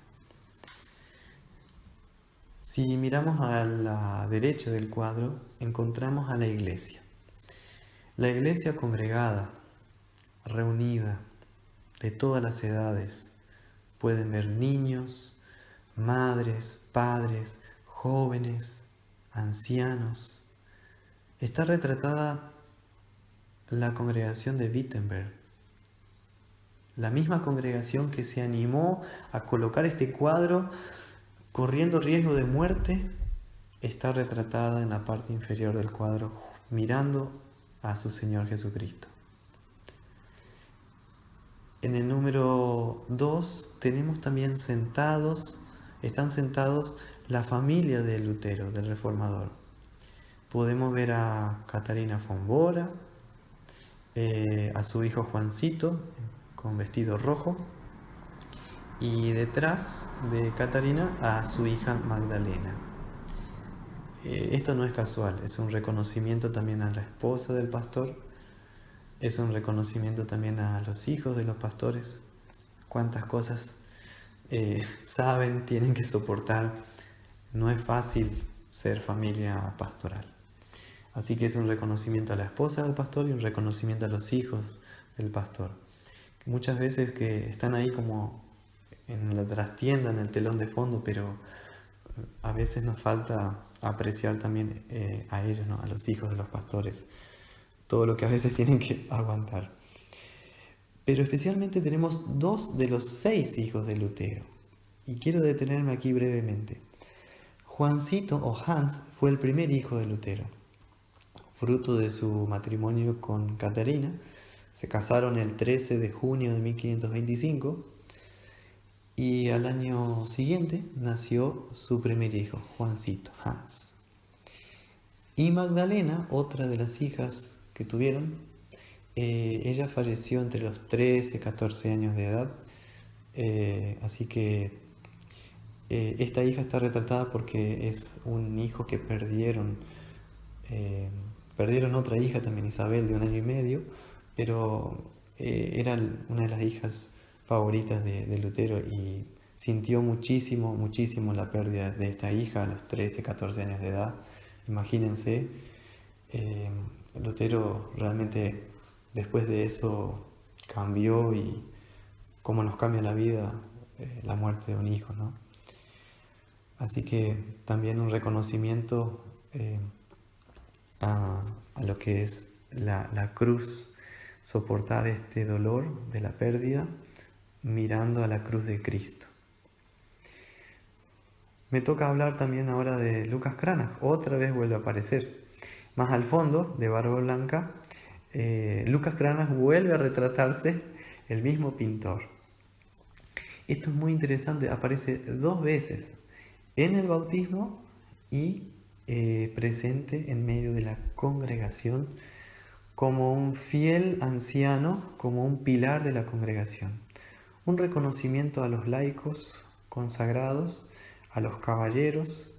Si miramos a la derecha del cuadro, encontramos a la iglesia. La iglesia congregada, reunida, de todas las edades. Pueden ver niños, madres, padres, jóvenes, ancianos. Está retratada la congregación de Wittenberg. La misma congregación que se animó a colocar este cuadro corriendo riesgo de muerte, está retratada en la parte inferior del cuadro, mirando a su Señor Jesucristo. En el número 2 tenemos también sentados están sentados la familia de Lutero, del reformador. Podemos ver a Catarina von Bora, a su hijo Juancito con vestido rojo, y detrás de Catarina a su hija Magdalena. Esto no es casual, es un reconocimiento también a la esposa del pastor, es un reconocimiento también a los hijos de los pastores, cuántas cosas saben, tienen que soportar. No es fácil ser familia pastoral. Así que es un reconocimiento a la esposa del pastor y un reconocimiento a los hijos del pastor. Muchas veces que están ahí como en la trastienda, en el telón de fondo, pero a veces nos falta apreciar también a ellos, ¿no? A los hijos de los pastores, todo lo que a veces tienen que aguantar. Pero especialmente tenemos 2 de los 6 hijos de Lutero, y quiero detenerme aquí brevemente. Juancito o Hans fue el primer hijo de Lutero, fruto de su matrimonio con Catarina. Se casaron el 13 de junio de 1525 y al año siguiente nació su primer hijo, Juancito, Hans. Y Magdalena, otra de las hijas que tuvieron, ella falleció entre los 13 y 14 años de edad, así que esta hija está retratada porque es un hijo que perdieron. Perdieron otra hija también, Isabel, de 1 año y medio, pero era una de las hijas favoritas de Lutero y sintió muchísimo, muchísimo la pérdida de esta hija a los 13, 14 años de edad. Imagínense, Lutero realmente después de eso cambió, y cómo nos cambia la vida la muerte de un hijo, ¿no? Así que también un reconocimiento a lo que es la cruz, soportar este dolor de la pérdida mirando a la cruz de Cristo. Me toca hablar también ahora de Lucas Cranach, otra vez vuelve a aparecer. Más al fondo, de barba blanca, Lucas Cranach vuelve a retratarse, el mismo pintor. Esto es muy interesante, aparece 2 veces, en el bautismo y presente en medio de la congregación, como un fiel anciano, como un pilar de la congregación. Un reconocimiento a los laicos consagrados, a los caballeros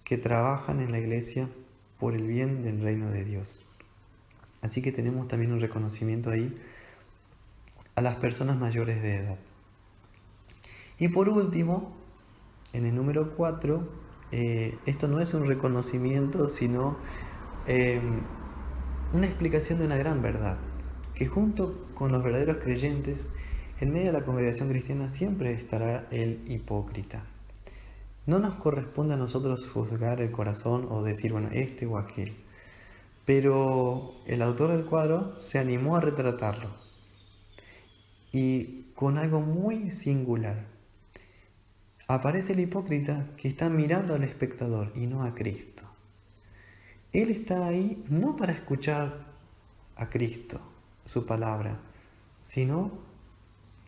que trabajan en la iglesia por el bien del reino de Dios. Así que tenemos también un reconocimiento ahí a las personas mayores de edad. Y por último, en el número 4, esto no es un reconocimiento, sino una explicación de una gran verdad, que junto con los verdaderos creyentes, en medio de la congregación cristiana siempre estará el hipócrita. No nos corresponde a nosotros juzgar el corazón o decir, bueno, este o aquel. Pero el autor del cuadro se animó a retratarlo, y con algo muy singular. Aparece el hipócrita que está mirando al espectador y no a Cristo. Él está ahí no para escuchar a Cristo, su palabra, sino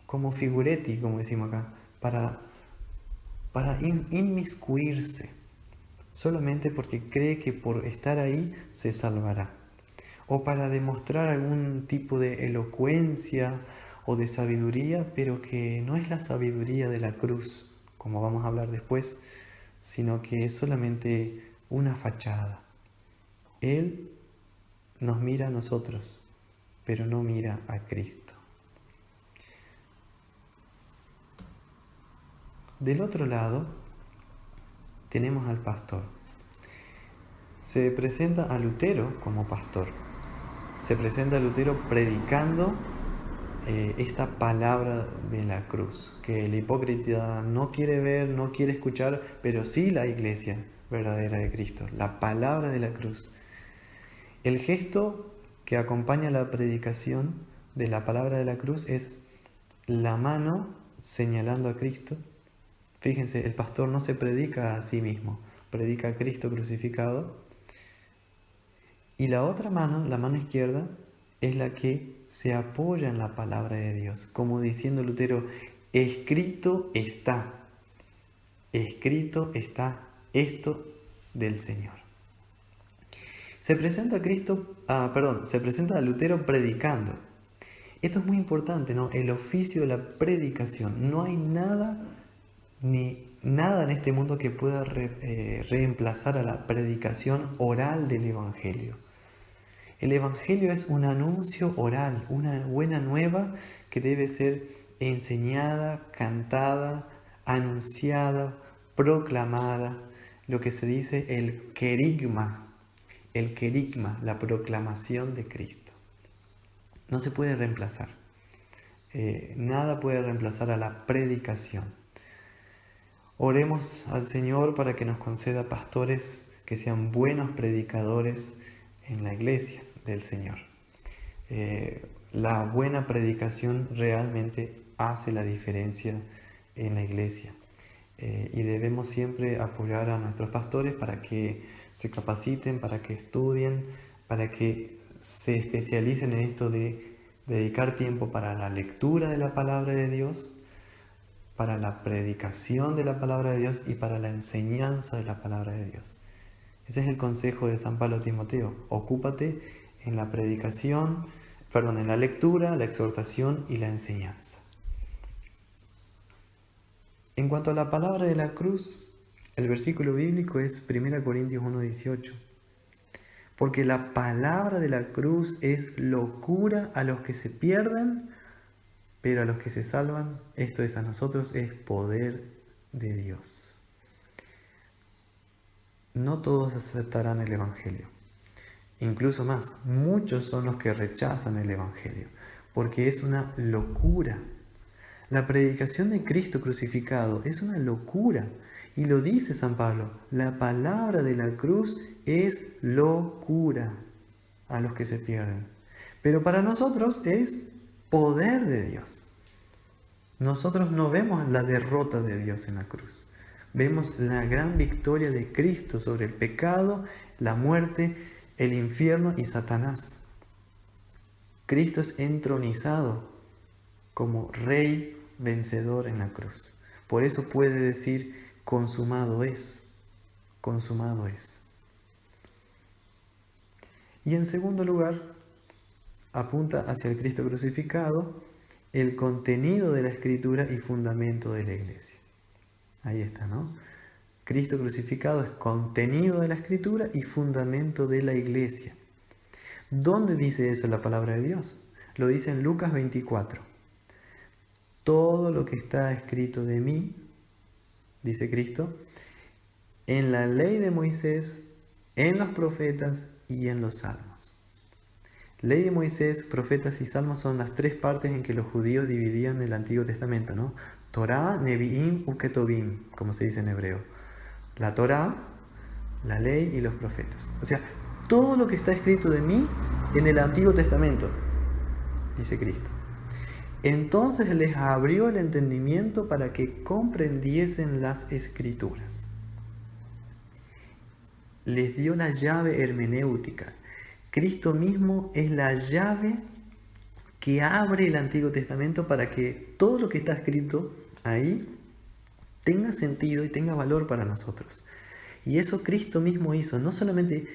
como figuretti, como decimos acá, para inmiscuirse, solamente porque cree que por estar ahí se salvará, o para demostrar algún tipo de elocuencia o de sabiduría, pero que no es la sabiduría de la cruz, como vamos a hablar después, sino que es solamente una fachada. Él nos mira a nosotros, pero no mira a Cristo. Del otro lado tenemos al pastor. Se presenta a Lutero como pastor. Se presenta a Lutero predicando esta palabra de la cruz, que el hipócrita no quiere ver, no quiere escuchar, pero sí la iglesia verdadera de Cristo, la palabra de la cruz. El gesto que acompaña la predicación de la palabra de la cruz es la mano señalando a Cristo. Fíjense, el pastor no se predica a sí mismo, predica a Cristo crucificado. Y la otra mano, la mano izquierda, es la que se apoya en la palabra de Dios, como diciendo Lutero, escrito está. escrito está esto del Señor. Se presenta a Lutero predicando. Esto es muy importante, ¿no? El oficio de la predicación. No hay nada en este mundo que pueda reemplazar a la predicación oral del Evangelio. El Evangelio es un anuncio oral, una buena nueva que debe ser enseñada, cantada, anunciada, proclamada, lo que se dice el querigma, la proclamación de Cristo. No se puede reemplazar. Nada puede reemplazar a la predicación. Oremos al Señor para que nos conceda pastores que sean buenos predicadores en la iglesia del Señor. La buena predicación realmente hace la diferencia en la iglesia. Y debemos siempre apoyar a nuestros pastores para que se capaciten, para que estudien, para que se especialicen en esto de dedicar tiempo para la lectura de la palabra de Dios, para la predicación de la palabra de Dios y para la enseñanza de la palabra de Dios. Ese es el consejo de San Pablo a Timoteo. Ocúpate en la en la lectura, la exhortación y la enseñanza. En cuanto a la palabra de la cruz, el versículo bíblico es 1 Corintios 1:18. Porque la palabra de la cruz es locura a los que se pierden, pero a los que se salvan, esto es a nosotros, es poder de Dios. No todos aceptarán el Evangelio. Incluso más, muchos son los que rechazan el Evangelio, porque es una locura. La predicación de Cristo crucificado es una locura. Y lo dice San Pablo, la palabra de la cruz es locura a los que se pierden. Pero para nosotros es poder de Dios. Nosotros no vemos la derrota de Dios en la cruz. Vemos la gran victoria de Cristo sobre el pecado, la muerte, el infierno y Satanás. Cristo es entronizado como Rey vencedor en la cruz. Por eso puede decir, consumado es, consumado es. Y en segundo lugar, apunta hacia el Cristo crucificado, el contenido de la Escritura y fundamento de la Iglesia. Ahí está, ¿no? Cristo crucificado es contenido de la Escritura y fundamento de la Iglesia. ¿Dónde dice eso la palabra de Dios? Lo dice en Lucas 24. Todo lo que está escrito de mí, dice Cristo, en la ley de Moisés, en los profetas y en los salmos. Ley de Moisés, profetas y salmos son las tres partes en que los judíos dividían el Antiguo Testamento, ¿no? Torá, Nevi'im, Uketobim, como se dice en hebreo. La Torá, la ley y los profetas. O sea, todo lo que está escrito de mí en el Antiguo Testamento, dice Cristo. Entonces les abrió el entendimiento para que comprendiesen las Escrituras. Les dio la llave hermenéutica. Cristo mismo es la llave que abre el Antiguo Testamento para que todo lo que está escrito ahí tenga sentido y tenga valor para nosotros. Y eso Cristo mismo hizo. No solamente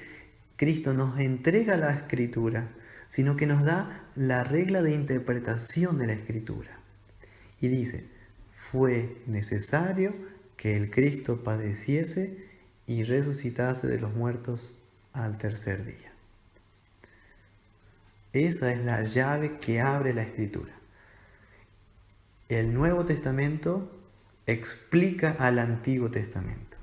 Cristo nos entrega la Escritura, sino que nos da la regla de interpretación de la Escritura. Y dice, fue necesario que el Cristo padeciese y resucitase de los muertos al tercer día. Esa es la llave que abre la Escritura. El Nuevo Testamento explica al Antiguo Testamento.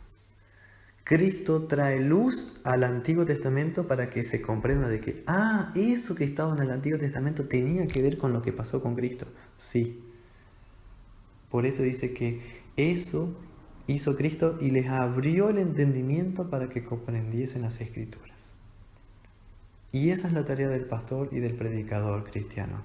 Cristo trae luz al Antiguo Testamento para que se comprenda de que, eso que estaba en el Antiguo Testamento tenía que ver con lo que pasó con Cristo. Sí. Por eso dice que eso hizo Cristo y les abrió el entendimiento para que comprendiesen las Escrituras. Y esa es la tarea del pastor y del predicador cristiano.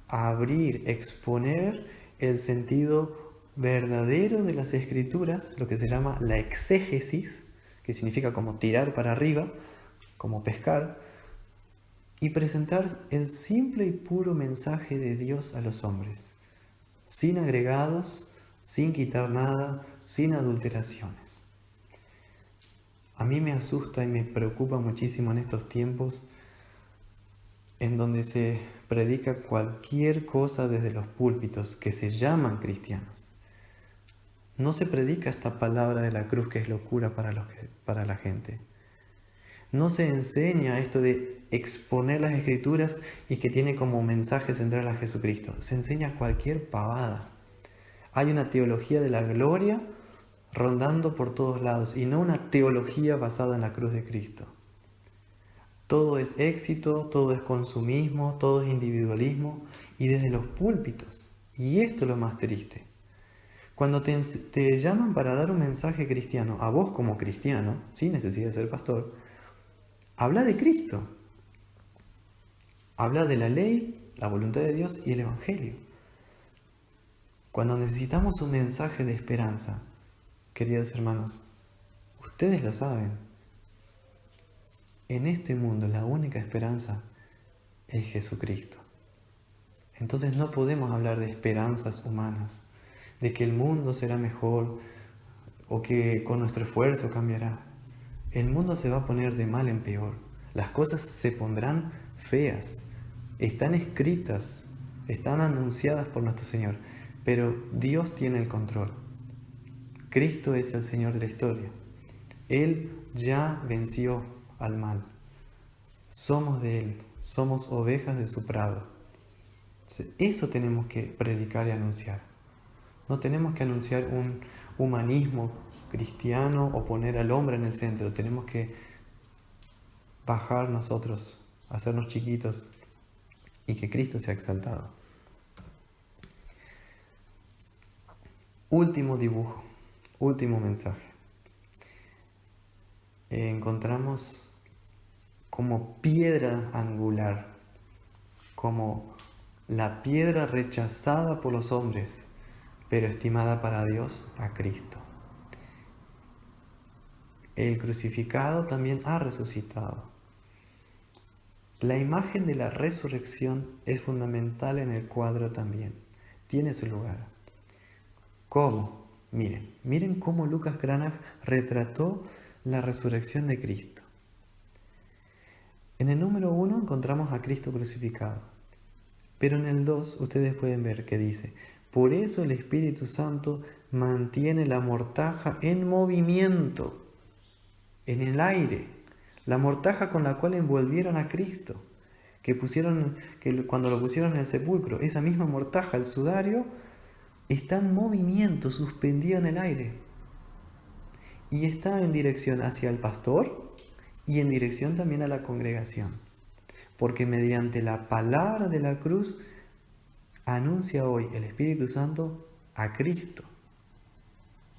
Abrir, exponer el sentido verdadero de las Escrituras, lo que se llama la exégesis, que significa como tirar para arriba, como pescar, y presentar el simple y puro mensaje de Dios a los hombres, sin agregados, sin quitar nada, sin adulteraciones. A mí me asusta y me preocupa muchísimo en estos tiempos en donde se predica cualquier cosa desde los púlpitos que se llaman cristianos. No se predica esta palabra de la cruz que es locura para la gente. No se enseña esto de exponer las escrituras y que tiene como mensaje central a Jesucristo. Se enseña cualquier pavada. Hay una teología de la gloria rondando por todos lados y no una teología basada en la cruz de Cristo. Todo es éxito, todo es consumismo, todo es individualismo y desde los púlpitos. Y esto es lo más triste. Cuando te llaman para dar un mensaje cristiano, a vos como cristiano, sin necesidad de ser pastor, habla de Cristo. Habla de la ley, la voluntad de Dios y el Evangelio. Cuando necesitamos un mensaje de esperanza, queridos hermanos, ustedes lo saben, en este mundo la única esperanza es Jesucristo. Entonces no podemos hablar de esperanzas humanas, de que el mundo será mejor o que con nuestro esfuerzo cambiará. El mundo se va a poner de mal en peor. Las cosas se pondrán feas. Están escritas, están anunciadas por nuestro Señor, pero Dios tiene el control. Cristo es el Señor de la historia. Él ya venció al mal. Somos de Él, somos ovejas de su prado. Eso tenemos que predicar y anunciar. No tenemos que anunciar un humanismo cristiano o poner al hombre en el centro. Tenemos que bajar nosotros, hacernos chiquitos y que Cristo sea exaltado. Último dibujo, último mensaje. Encontramos como piedra angular, como la piedra rechazada por los hombres, pero estimada para Dios, a Cristo. El crucificado también ha resucitado. La imagen de la resurrección es fundamental en el cuadro también. Tiene su lugar. ¿Cómo? Miren cómo Lucas Cranach retrató la resurrección de Cristo. En el número 1 encontramos a Cristo crucificado. Pero en el 2 ustedes pueden ver que dice: por eso el Espíritu Santo mantiene la mortaja en movimiento, en el aire. La mortaja con la cual envolvieron a Cristo, que cuando lo pusieron en el sepulcro, esa misma mortaja, el sudario, está en movimiento, suspendida en el aire. Y está en dirección hacia el pastor y en dirección también a la congregación. Porque mediante la palabra de la cruz anuncia hoy el Espíritu Santo a Cristo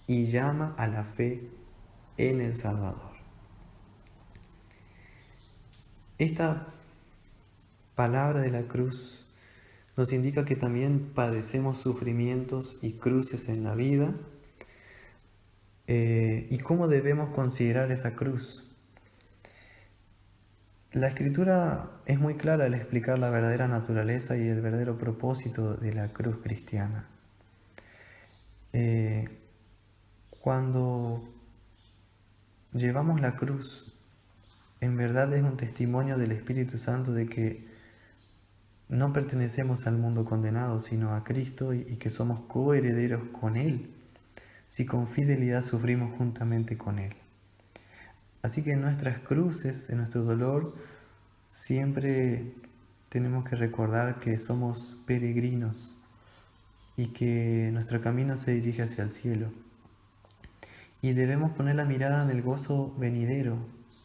y llama a la fe en el Salvador. Esta palabra de la cruz nos indica que también padecemos sufrimientos y cruces en la vida, y cómo debemos considerar esa cruz. La Escritura es muy clara al explicar la verdadera naturaleza y el verdadero propósito de la cruz cristiana. Cuando llevamos la cruz, en verdad es un testimonio del Espíritu Santo de que no pertenecemos al mundo condenado, sino a Cristo, y que somos coherederos con Él, si con fidelidad sufrimos juntamente con Él. Así que en nuestras cruces, en nuestro dolor, siempre tenemos que recordar que somos peregrinos y que nuestro camino se dirige hacia el cielo. Y debemos poner la mirada en el gozo venidero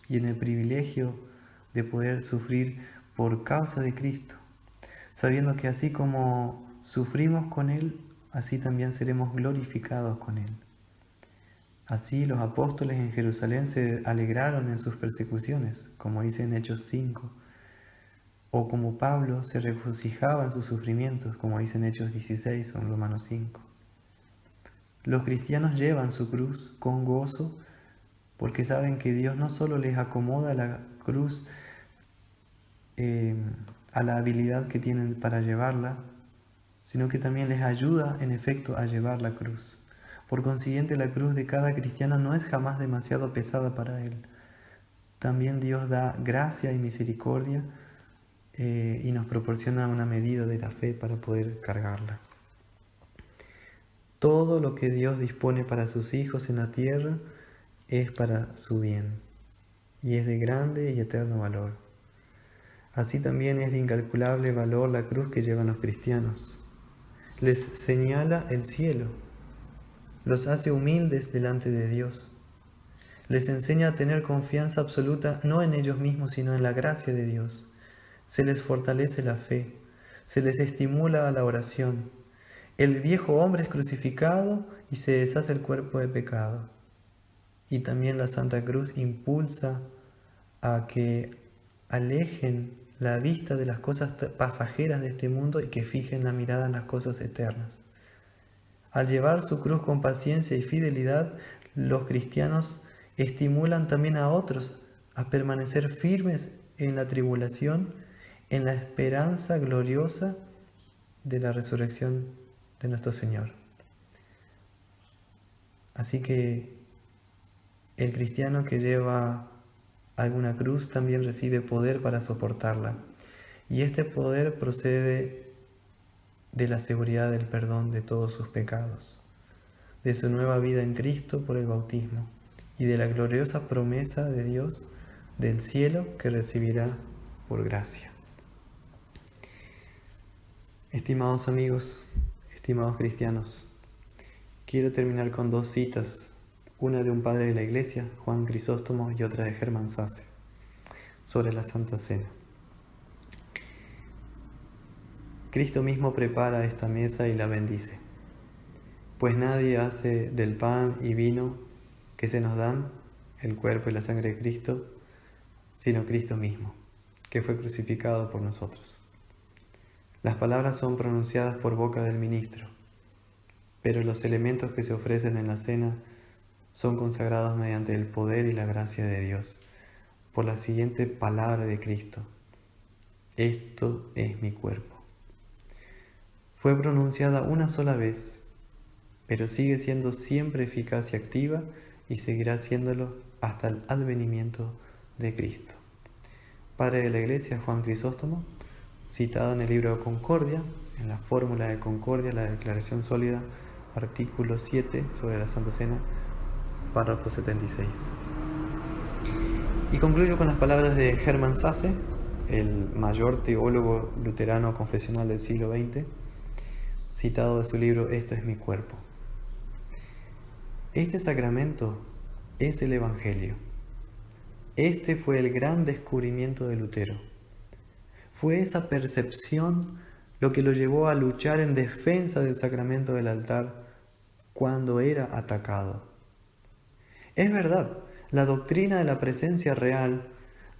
y en el privilegio de poder sufrir por causa de Cristo, sabiendo que así como sufrimos con Él, así también seremos glorificados con Él. Así los apóstoles en Jerusalén se alegraron en sus persecuciones, como dice en Hechos 5, o como Pablo se regocijaba en sus sufrimientos, como dice en Hechos 16 o en Romanos 5. Los cristianos llevan su cruz con gozo porque saben que Dios no solo les acomoda la cruz a la habilidad que tienen para llevarla, sino que también les ayuda en efecto a llevar la cruz. Por consiguiente, la cruz de cada cristiano no es jamás demasiado pesada para él. También Dios da gracia y misericordia y nos proporciona una medida de la fe para poder cargarla. Todo lo que Dios dispone para sus hijos en la tierra es para su bien y es de grande y eterno valor. Así también es de incalculable valor la cruz que llevan los cristianos. Les señala el cielo, los hace humildes delante de Dios, les enseña a tener confianza absoluta no en ellos mismos sino en la gracia de Dios. Se les fortalece la fe, se les estimula a la oración. El viejo hombre es crucificado y se deshace el cuerpo de pecado. Y también la Santa Cruz impulsa a que alejen la vista de las cosas pasajeras de este mundo y que fijen la mirada en las cosas eternas. Al llevar su cruz con paciencia y fidelidad, los cristianos estimulan también a otros a permanecer firmes en la tribulación, en la esperanza gloriosa de la resurrección de nuestro Señor. Así que el cristiano que lleva alguna cruz también recibe poder para soportarla. Y este poder procede de la seguridad del perdón de todos sus pecados, de su nueva vida en Cristo por el bautismo y de la gloriosa promesa de Dios del cielo que recibirá por gracia. Estimados amigos, estimados cristianos, quiero terminar con dos citas, una de un padre de la Iglesia, Juan Crisóstomo, y otra de Germán Sasse, sobre la Santa Cena. Cristo mismo prepara esta mesa y la bendice, pues nadie hace del pan y vino que se nos dan, el cuerpo y la sangre de Cristo, sino Cristo mismo, que fue crucificado por nosotros. Las palabras son pronunciadas por boca del ministro, pero los elementos que se ofrecen en la cena son consagrados mediante el poder y la gracia de Dios, por la siguiente palabra de Cristo: esto es mi cuerpo. Fue pronunciada una sola vez, pero sigue siendo siempre eficaz y activa y seguirá siéndolo hasta el advenimiento de Cristo. Padre de la Iglesia, Juan Crisóstomo, citado en el libro de Concordia, en la fórmula de Concordia, la declaración sólida, artículo 7 sobre la Santa Cena, párrafo 76. Y concluyo con las palabras de Germán Sasse, el mayor teólogo luterano confesional del siglo XX, citado de su libro Esto es mi cuerpo. Este sacramento es el Evangelio. Este fue el gran descubrimiento de Lutero. Fue esa percepción lo que lo llevó a luchar en defensa del sacramento del altar cuando era atacado. Es verdad, la doctrina de la presencia real,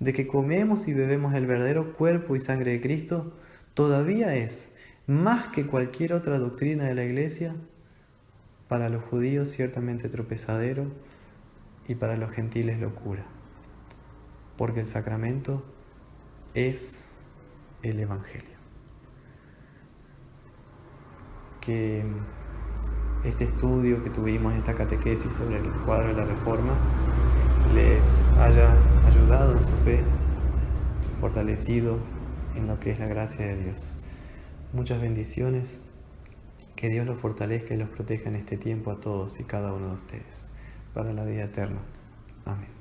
de que comemos y bebemos el verdadero cuerpo y sangre de Cristo, todavía es, más que cualquier otra doctrina de la Iglesia, para los judíos ciertamente tropezadero y para los gentiles locura, porque el sacramento es el Evangelio. Que este estudio que tuvimos, esta catequesis sobre el cuadro de la Reforma, les haya ayudado en su fe, fortalecido en lo que es la gracia de Dios. Muchas bendiciones, que Dios los fortalezca y los proteja en este tiempo a todos y cada uno de ustedes, para la vida eterna. Amén.